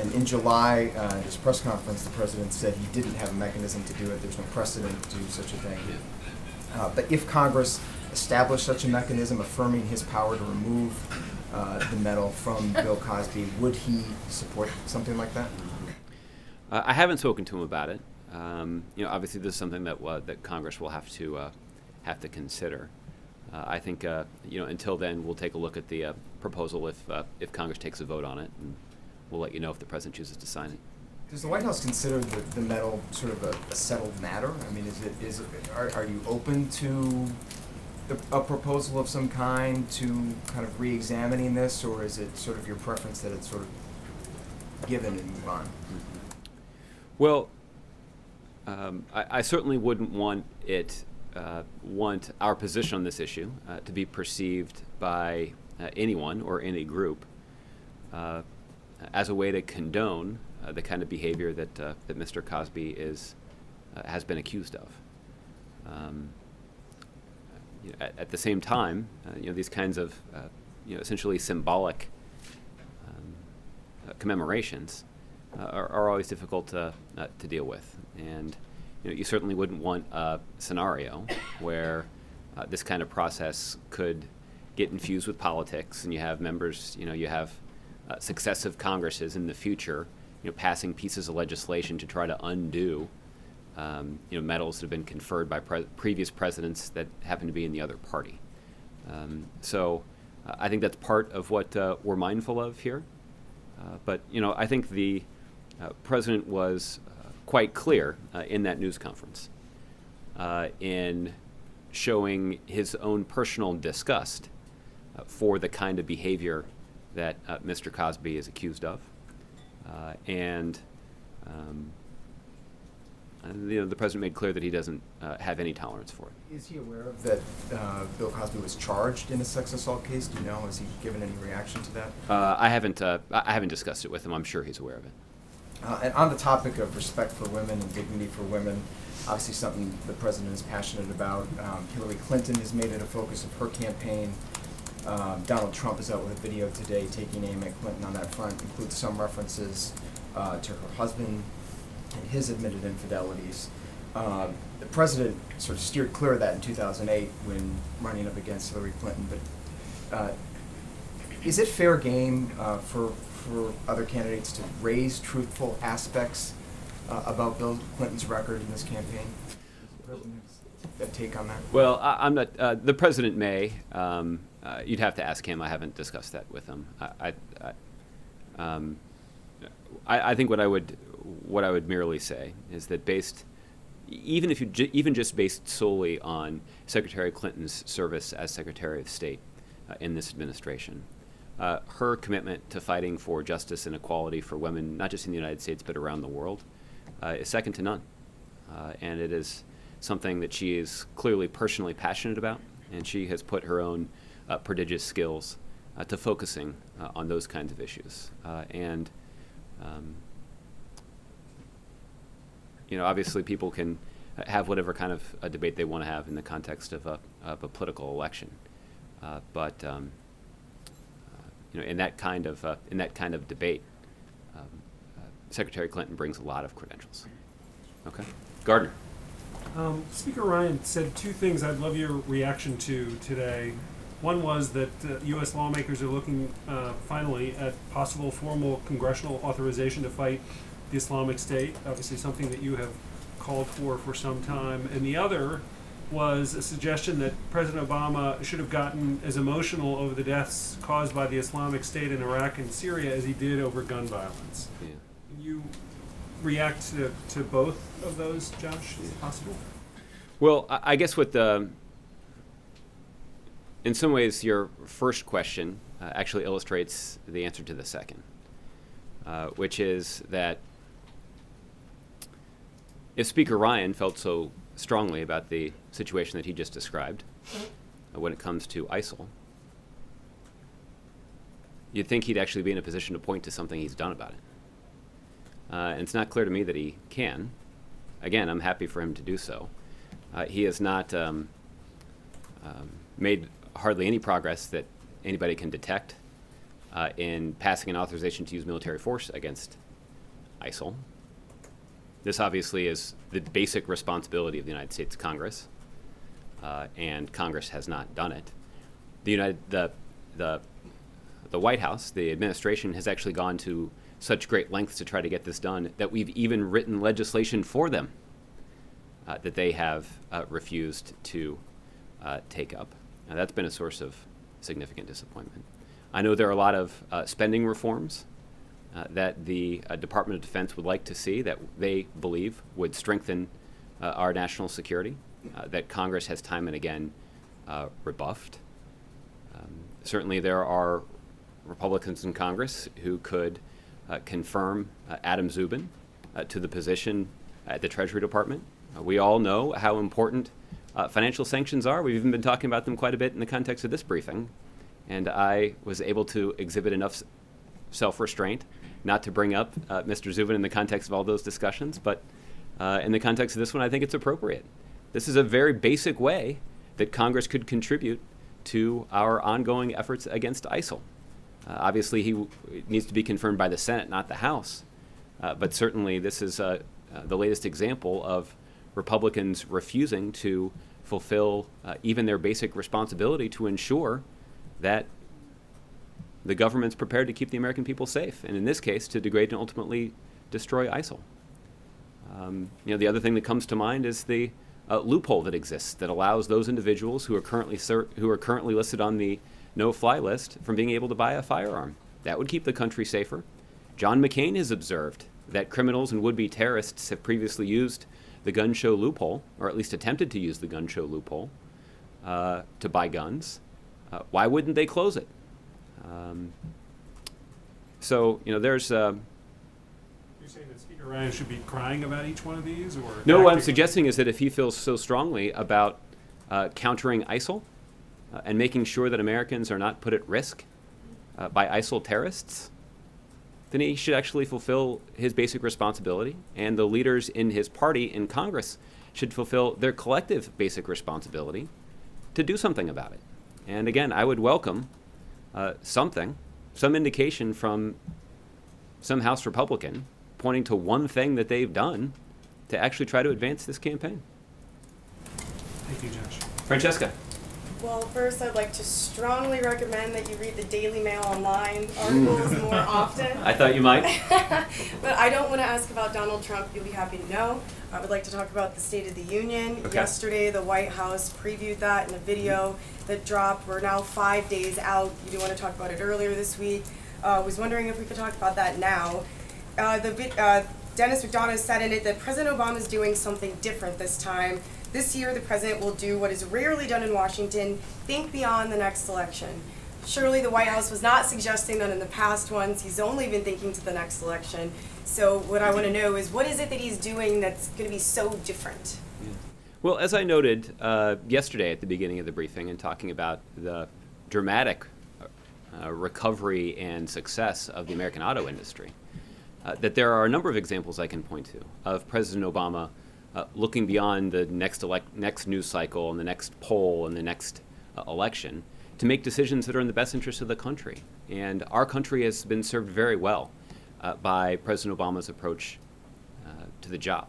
And in July, at his press conference, the president said he didn't have a mechanism to do it. There's no precedent to do such a thing. But if Congress established such a mechanism, affirming his power to remove the medal from Bill Cosby, would he support something like that? I haven't spoken to him about it. Obviously, this is something that that Congress will have to consider. I think until then, we'll take a look at the proposal if Congress takes a vote on it, and we'll let you know if the president chooses to sign it. Does the White House consider the medal sort of a settled matter? I mean, are you open to a proposal of some kind to kind of re-examining this, or is it sort of your preference that it's sort of given and move on? Well, I certainly wouldn't want our position on this issue to be perceived by anyone or any group as a way to condone the kind of behavior that Mr. Cosby has been accused of. At the same time, these kinds of essentially symbolic commemorations are always difficult to deal with, and you certainly wouldn't want a scenario where this kind of process could get infused with politics, and you have members, you have successive Congresses in the future, passing pieces of legislation to try to undo, medals that have been conferred by previous presidents that happen to be in the other party. So I think that's part of what we're mindful of here. But I think the president was quite clear in that news conference in showing his own personal disgust for the kind of behavior that Mr. Cosby is accused of. The president made clear that he doesn't have any tolerance for it. Is he aware of that Bill Cosby was charged in a sex assault case? Do you know? Has he given any reaction to that? I haven't discussed it with him. I'm sure he's aware of it. And on the topic of respect for women and dignity for women, obviously something the president is passionate about. Hillary Clinton has made it a focus of her campaign. Donald Trump is out with a video today taking aim at Clinton on that front, includes some references to her husband and his admitted infidelities. The president sort of steered clear of that in 2008 when running up against Hillary Clinton. But is it fair game for other candidates to raise truthful aspects about Bill Clinton's record in this campaign? Does the president have a take on that? Well, I'm not. The president may. You'd have to ask him. I haven't discussed that with him. I think what I would merely say is that even just based solely on Secretary Clinton's service as Secretary of State in this administration, her commitment to fighting for justice and equality for women, not just in the United States but around the world, is second to none. And it is something that she is clearly personally passionate about, and she has put her own prodigious skills to focusing on those kinds of issues. Obviously people can have whatever kind of a debate they want to have in the context of a political election. But in that kind of debate, Secretary Clinton brings a lot of credentials. Okay, Gardner. Speaker Ryan said two things I'd love your reaction to today. One was that U.S. lawmakers are looking finally at possible formal congressional authorization to fight the Islamic State, obviously something that you have called for some time. And the other was a suggestion that President Obama should have gotten as emotional over the deaths caused by the Islamic State in Iraq and Syria as he did over gun violence. Yeah. Can you react to both of those, Josh? Is it possible? Well, I guess in some ways, your first question actually illustrates the answer to the second, which is that if Speaker Ryan felt so strongly about the situation that he just described when it comes to ISIL, you'd think he'd actually be in a position to point to something he's done about it. And it's not clear to me that he can. Again, I'm happy for him to do so. He has not made hardly any progress that anybody can detect in passing an authorization to use military force against ISIL. This obviously is the basic responsibility of the United States Congress, and Congress has not done it. The White House, the administration, has actually gone to such great lengths to try to get this done that we've even written legislation for them that they have refused to take up. Now, that's been a source of significant disappointment. I know there are a lot of spending reforms that the Department of Defense would like to see that they believe would strengthen our national security, that Congress has time and again rebuffed. Certainly there are Republicans in Congress who could confirm Adam Zubin to the position at the Treasury Department. We all know how important financial sanctions are. We've even been talking about them quite a bit in the context of this briefing. And I was able to exhibit enough self-restraint not to bring up Mr. Zubin in the context of all those discussions, but in the context of this one, I think it's appropriate. This is a very basic way that Congress could contribute to our ongoing efforts against ISIL. Obviously, it needs to be confirmed by the Senate, not the House. But certainly, this is the latest example of Republicans refusing to fulfill even their basic responsibility to ensure that the government's prepared to keep the American people safe, and in this case, to degrade and ultimately destroy ISIL. The other thing that comes to mind is the loophole that exists that allows those individuals who are currently listed on the no-fly list from being able to buy a firearm. That would keep the country safer. John McCain has observed that criminals and would-be terrorists have previously used the gun show loophole, or at least attempted to use the gun show loophole, to buy guns. Why wouldn't they close it? There's... You're saying that Speaker Ryan should be crying about each one of these, or... No, what I'm acting- suggesting is that if he feels so strongly about countering ISIL and making sure that Americans are not put at risk by ISIL terrorists, then he should actually fulfill his basic responsibility, and the leaders in his party in Congress should fulfill their collective basic responsibility to do something about it. And again, I would welcome some indication from some House Republican pointing to one thing that they've done to actually try to advance this campaign. Thank you, Josh. Francesca. Well, first, I'd like to strongly recommend that you read the Daily Mail Online articles more often. I thought you might. But I don't want to ask about Donald Trump. You'll be happy to know. I would like to talk about the State of the Union. Okay. Yesterday, the White House previewed that in a video that dropped. We're now 5 days out. You do want to talk about it earlier this week. Was wondering if we could talk about that now. Dennis McDonough said in it that President Obama is doing something different this time. This year, the president will do what is rarely done in Washington, think beyond the next election. Surely the White House was not suggesting that in the past ones. He's only been thinking to the next election. So what I want to know is, what is it that he's doing that's going to be so different? Yeah. Well, as I noted yesterday at the beginning of the briefing and talking about the dramatic recovery and success of the American auto industry, that there are a number of examples I can point to of President Obama looking beyond the next news cycle and the next poll and the next election to make decisions that are in the best interest of the country. And our country has been served very well by President Obama's approach to the job.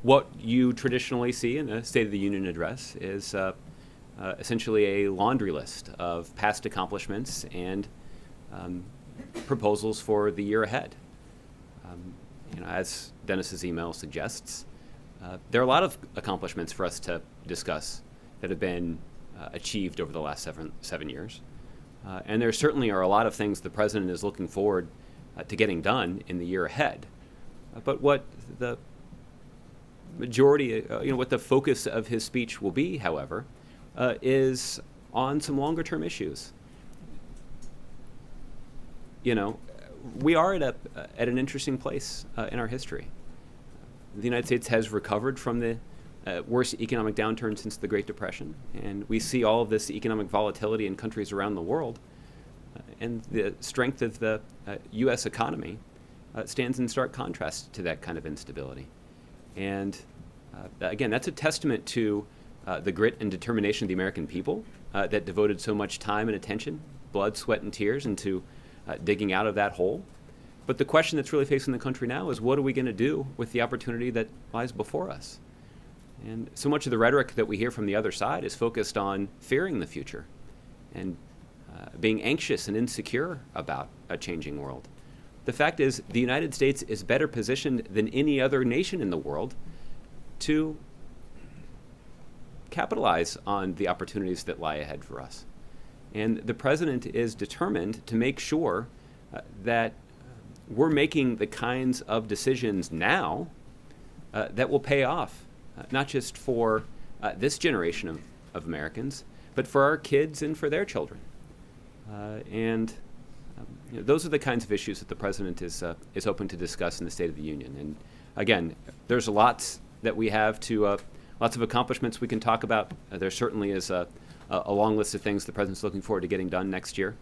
What you traditionally see in a State of the Union address is essentially a laundry list of past accomplishments and proposals for the year ahead. As Dennis's email suggests, there are a lot of accomplishments for us to discuss that have been achieved over the last seven years. And there certainly are a lot of things the president is looking forward to getting done in the year ahead. But what the majority, what the focus of his speech will be, however, is on some longer-term issues. We are at an interesting place in our history. The United States has recovered from the worst economic downturn since the Great Depression, and we see all of this economic volatility in countries around the world. and the strength of the U.S. economy stands in stark contrast to that kind of instability. And again, that's a testament to the grit and determination of the American people that devoted so much time and attention, blood, sweat, and tears into digging out of that hole. But the question that's really facing the country now is, what are we going to do with the opportunity that lies before us? And so much of the rhetoric that we hear from the other side is focused on fearing the future and being anxious and insecure about a changing world. The fact is, the United States is better positioned than any other nation in the world to capitalize on the opportunities that lie ahead for us. And the president is determined to make sure that we're making the kinds of decisions now that will pay off, not just for this generation of Americans, but for our kids and for their children. Those are the kinds of issues that the president is hoping to discuss in the State of the Union. And again, there's lots that we have to, lots of accomplishments we can talk about. There certainly is a long list of things the president's looking forward to getting done next year.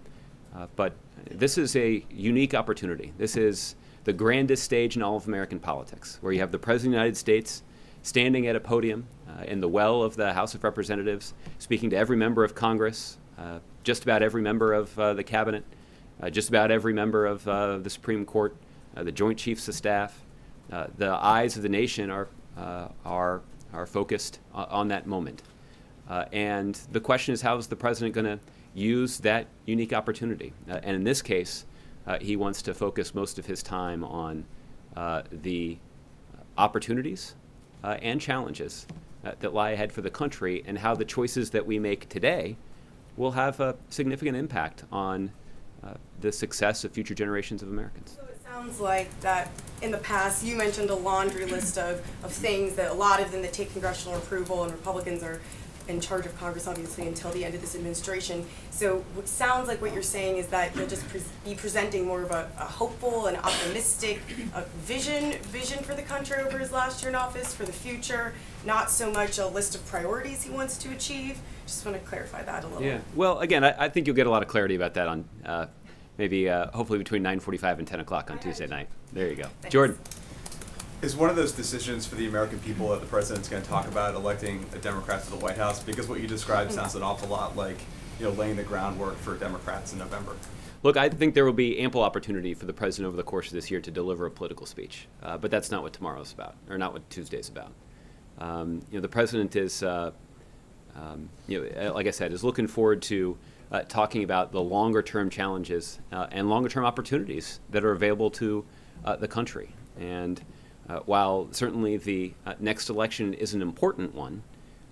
But this is a unique opportunity. This is the grandest stage in all of American politics, where you have the President of the United States standing at a podium in the well of the House of Representatives, speaking to every member of Congress, just about every member of the Cabinet, just about every member of the Supreme Court, the Joint Chiefs of Staff. The eyes of the nation are focused on that moment. And the question is, how is the president going to use that unique opportunity? And in this case, he wants to focus most of his time on the opportunities and challenges that lie ahead for the country, and how the choices that we make today will have a significant impact on the success of future generations of Americans. So it sounds like that in the past you mentioned a laundry list of things that a lot of them that take congressional approval, and Republicans are in charge of Congress obviously until the end of this administration. So it sounds like what you're saying is that you'll just be presenting more of a hopeful and optimistic vision for the country over his last year in office, for the future, not so much a list of priorities he wants to achieve. Just want to clarify that a little. Yeah. Well, again, I think you'll get a lot of clarity about that on maybe hopefully between 9:45 and 10 o'clock on Tuesday night. There you go. Thanks. Jordan. Is one of those decisions for the American people that the president's going to talk about electing a Democrat to the White House? Because what you described sounds an awful lot like, laying the groundwork for Democrats in November. Look, I think there will be ample opportunity for the president over the course of this year to deliver a political speech, but that's not what tomorrow's about, or not what Tuesday's about. The president is, like I said, is looking forward to talking about the longer-term challenges and longer-term opportunities that are available to the country. And while certainly the next election is an important one,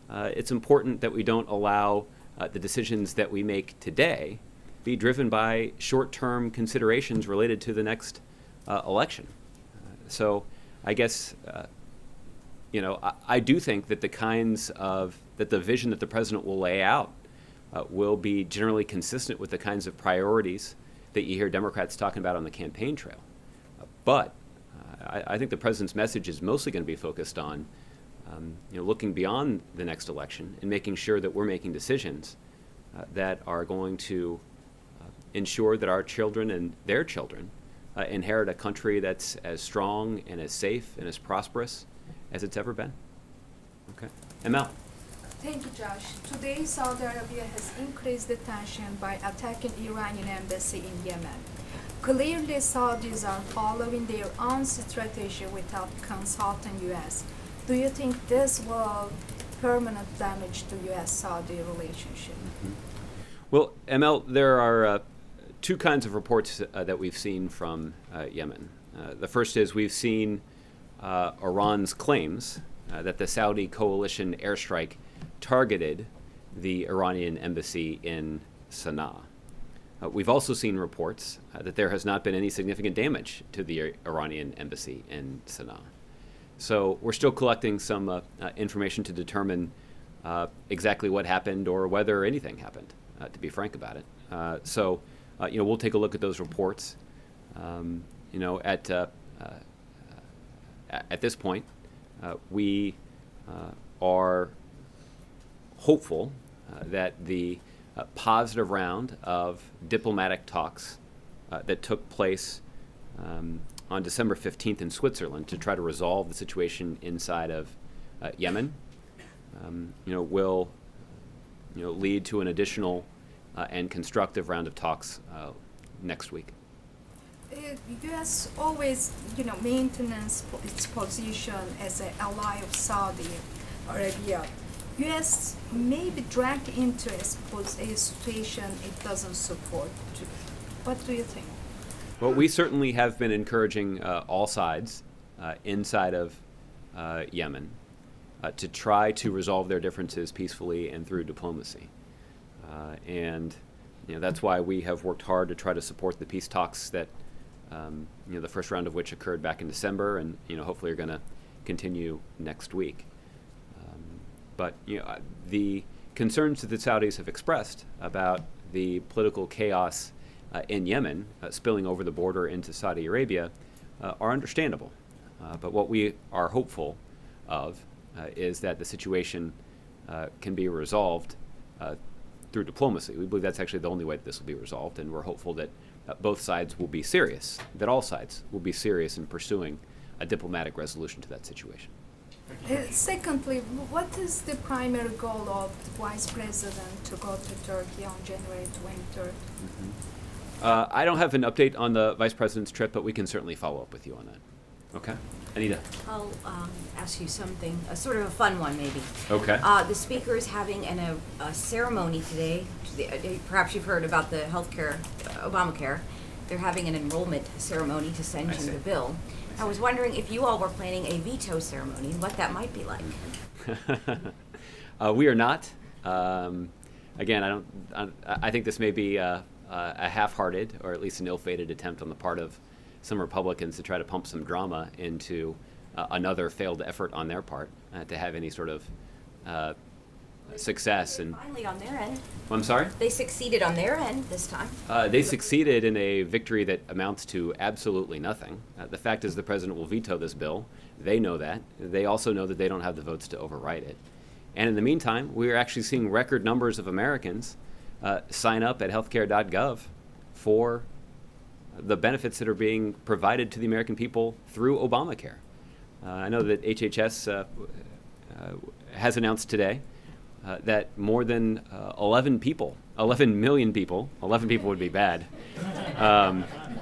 it's important that we don't allow the decisions that we make today be driven by short-term considerations related to the next election. So I guess, I do think that that the vision that the president will lay out will be generally consistent with the kinds of priorities that you hear Democrats talking about on the campaign trail. But I think the president's message is mostly going to be focused on looking beyond the next election and making sure that we're making decisions that are going to ensure that our children and their children inherit a country that's as strong and as safe and as prosperous as it's ever been. Okay. Mel. Thank you, Josh. Today, Saudi Arabia has increased the tension by attacking Iranian embassy in Yemen. Clearly, Saudis are following their own strategy without consulting U.S. Do you think this will permanent damage to U.S.-Saudi relationship? Mm-hmm. Well, ML, there are two kinds of reports that we've seen from Yemen. The first is we've seen Iran's claims that the Saudi coalition airstrike targeted the Iranian embassy in Sana'a. We've also seen reports that there has not been any significant damage to the Iranian embassy in Sana'a. So we're still collecting some information to determine exactly what happened or whether anything happened, to be frank about it. So we'll take a look at those reports. At this point, we are hopeful that the positive round of diplomatic talks that took place on December 15th in Switzerland to try to resolve the situation inside of Yemen, will lead to an additional and constructive round of talks next week. U.S. always, maintains its position as an ally of Saudi Arabia. U.S. may be dragged into a situation it doesn't support. What do you think? Well, we certainly have been encouraging all sides inside of Yemen to try to resolve their differences peacefully and through diplomacy. And that's why we have worked hard to try to support the peace talks that the first round of which occurred back in December, and hopefully are going to continue next week. But the concerns that the Saudis have expressed about the political chaos in Yemen spilling over the border into Saudi Arabia are understandable. But what we are hopeful of is that the situation can be resolved through diplomacy. We believe that's actually the only way that this will be resolved, and we're hopeful that both sides will be serious, that all sides will be serious in pursuing a diplomatic resolution to that situation. Secondly, what is the primary goal of the Vice President to go to Turkey on January 23rd? I don't have an update on the Vice President's trip, but we can certainly follow up with you on that. Okay? Anita? I'll ask you something, a sort of a fun one maybe. Okay. The Speaker is having a ceremony today. Perhaps you've heard about the healthcare, Obamacare. They're having an enrollment ceremony to sanction the bill. I was wondering if you all were planning a veto ceremony and what that might be like. We are not. Again, I think this may be a half-hearted, or at least an ill-fated attempt on the part of some Republicans to try to pump some drama into another failed effort on their part to have any sort of success. And finally, on their end. I'm sorry? They succeeded on their end this time. They succeeded in a victory that amounts to absolutely nothing. The fact is the president will veto this bill. They know that. They also know that they don't have the votes to override it. And in the meantime, we are actually seeing record numbers of Americans sign up at healthcare.gov for the benefits that are being provided to the American people through Obamacare. I know that HHS has announced today that more than 11 million people, 11 people would be bad.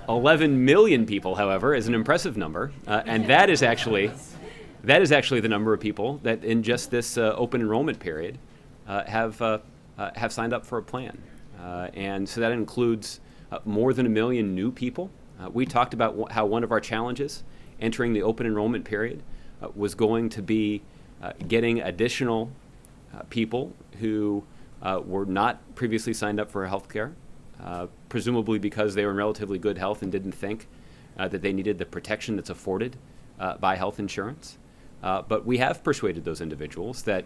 11 million people, however, is an impressive number, and that is actually the number of people that in just this open enrollment period have signed up for a plan. And so that includes more than 1 million new people. We talked about how one of our challenges entering the open enrollment period was going to be getting additional people who were not previously signed up for health care, presumably because they were in relatively good health and didn't think that they needed the protection that's afforded by health insurance. But we have persuaded those individuals that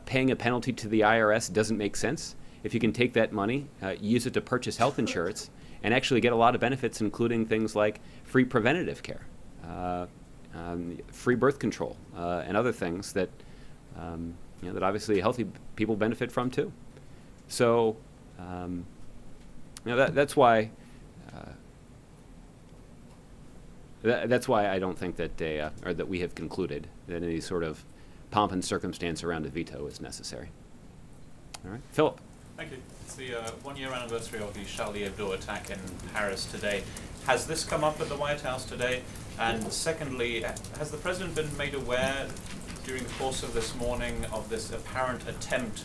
paying a penalty to the IRS doesn't make sense. If you can take that money, use it to purchase health insurance, and actually get a lot of benefits, including things like free preventative care, free birth control, and other things that that obviously healthy people benefit from too. So that's why that's why I don't think that or that we have concluded that any sort of pomp and circumstance around a veto is necessary. All right, Philip. Thank you. It's the one-year anniversary of the Charlie Hebdo attack in Paris today. Has this come up at the White House today? And secondly, has the President been made aware during the course of this morning of this apparent attempt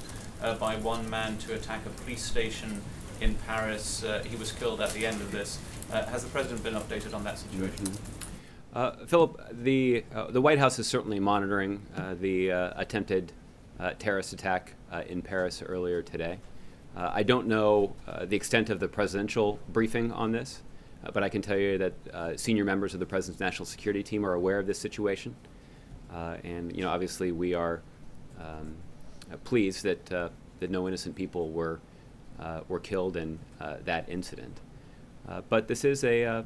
by one man to attack a police station in Paris? He was killed at the end of this. Has the President been updated on that situation? Philip, the White House is certainly monitoring the attempted terrorist attack in Paris earlier today. I don't know the extent of the presidential briefing on this, but I can tell you that senior members of the President's national security team are aware of this situation. And obviously we are pleased that no innocent people were killed in that incident. But this is a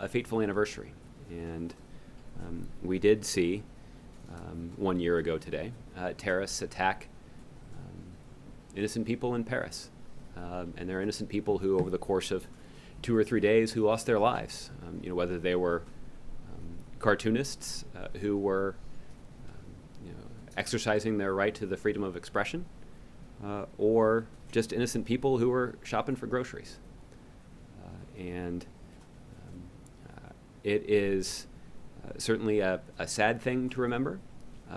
fateful anniversary, and we did see 1 year ago today terrorists attack innocent people in Paris. And there are innocent people who, over the course of 2 or 3 days, who lost their lives. Whether they were cartoonists who were exercising their right to the freedom of expression, or just innocent people who were shopping for groceries. It is certainly a sad thing to remember,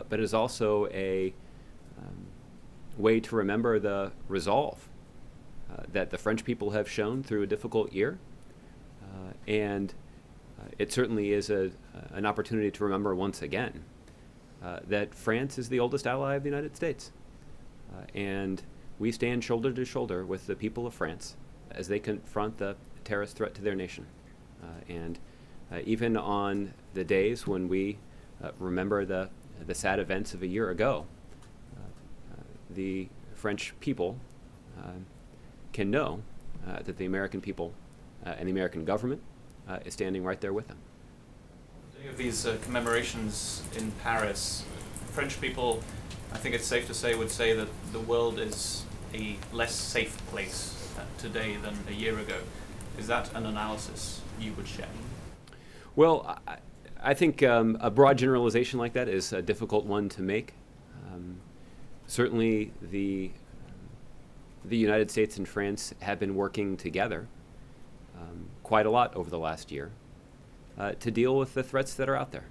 but it is also a way to remember the resolve that the French people have shown through a difficult year. And it certainly is an opportunity to remember once again that France is the oldest ally of the United States. And we stand shoulder to shoulder with the people of France as they confront the terrorist threat to their nation. Even on the days when we remember the sad events of a year ago, the French people can know that the American people and the American government is standing right there with them. Day of these commemorations in Paris, French people, I think it's safe to say, would say that the world is a less safe place today than a year ago. Is that an analysis you would share? Well, I think a broad generalization like that is a difficult one to make. Certainly, the United States and France have been working together quite a lot over the last year to deal with the threats that are out there.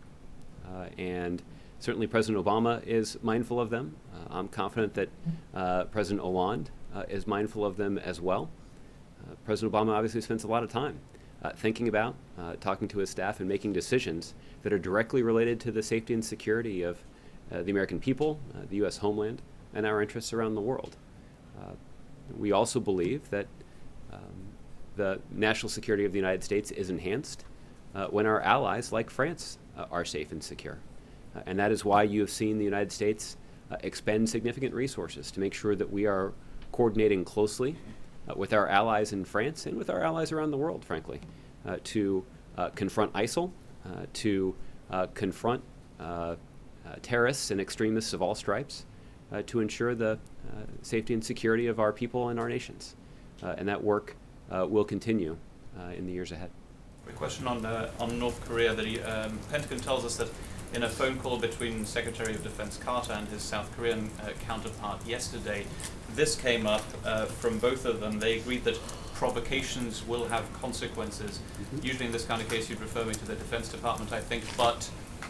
And certainly President Obama is mindful of them. I'm confident that President Hollande is mindful of them as well. President Obama obviously spends a lot of time thinking about, talking to his staff, and making decisions that are directly related to the safety and security of the American people, the U.S. homeland, and our interests around the world. We also believe that the national security of the United States is enhanced when our allies, like France, are safe and secure. And that is why you have seen the United States expend significant resources to make sure that we are coordinating closely with our allies in France and with our allies around the world, frankly, to confront ISIL, to confront terrorists and extremists of all stripes, to ensure the safety and security of our people and our nations. And that work will continue in the years ahead. A question on North Korea. The Pentagon tells us that in a phone call between Secretary of Defense Carter and his South Korean counterpart yesterday, this came up from both of them. They agreed that provocations will have consequences. Mm-hmm. Usually in this kind of case you'd refer me to the Defense Department, I think, but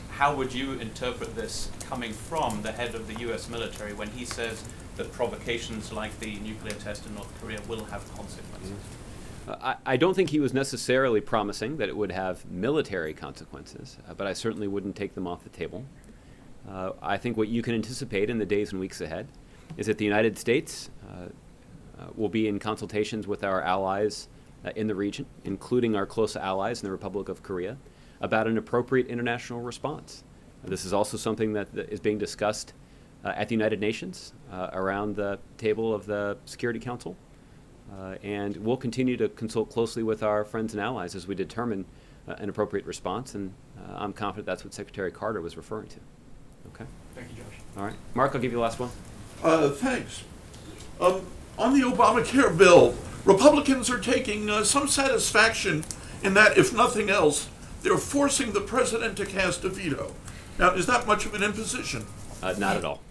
how would you interpret this coming from the head of the US military when he says that provocations like the nuclear test in North Korea will have consequences? I don't think he was necessarily promising that it would have military consequences, but I certainly wouldn't take them off the table. I think what you can anticipate in the days and weeks ahead is that the United States will be in consultations with our allies in the region, including our close allies in the Republic of Korea, about an appropriate international response. This is also something that is being discussed at the United Nations around the table of the Security Council. And we'll continue to consult closely with our friends and allies as we determine an appropriate response, and I'm confident that's what Secretary Carter was referring to. Okay? Thank you, Josh. All right. Mark, I'll give you the last one. Thanks. On the Obamacare bill, Republicans are taking some satisfaction in that, if nothing else, they're forcing the president to cast a veto. Now, is that much of an imposition? Not at all.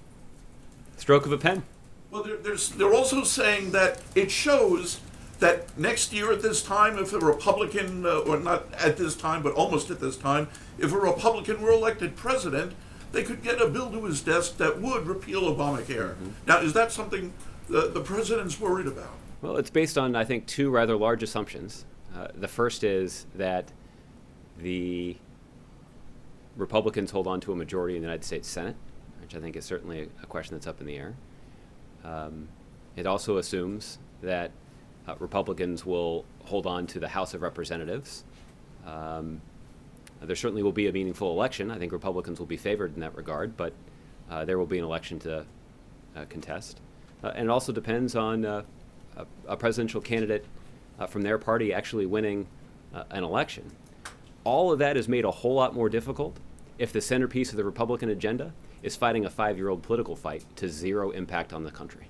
Stroke of a pen. Well, they're also saying that it shows that next year at this time, if a Republican, or not at this time, but almost at this time, if a Republican were elected president, they could get a bill to his desk that would repeal Obamacare. Mm-hmm. Now, is that something the president's worried about? Well, it's based on, I think, two rather large assumptions. The first is that the Republicans hold on to a majority in the United States Senate, which I think is certainly a question that's up in the air. It also assumes that Republicans will hold on to the House of Representatives. There certainly will be a meaningful election. I think Republicans will be favored in that regard, but there will be an election to contest. And it also depends on a presidential candidate from their party actually winning an election. All of that is made a whole lot more difficult if the centerpiece of the Republican agenda is fighting a 5-year-old political fight to zero impact on the country.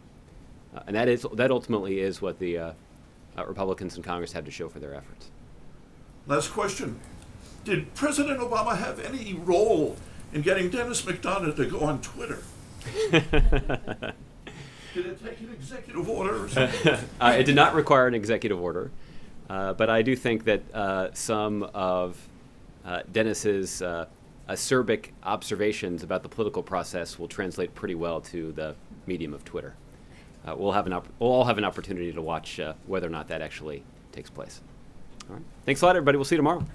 And that ultimately is what the Republicans in Congress had to show for their efforts. Last question. Did President Obama have any role in getting Dennis McDonough to go on Twitter? Did it take an executive order or something? It did not require an executive order, but I do think that some of Dennis's acerbic observations about the political process will translate pretty well to the medium of Twitter. We'll all have an opportunity to watch whether or not that actually takes place. All right. Thanks a lot, everybody. We'll see you tomorrow.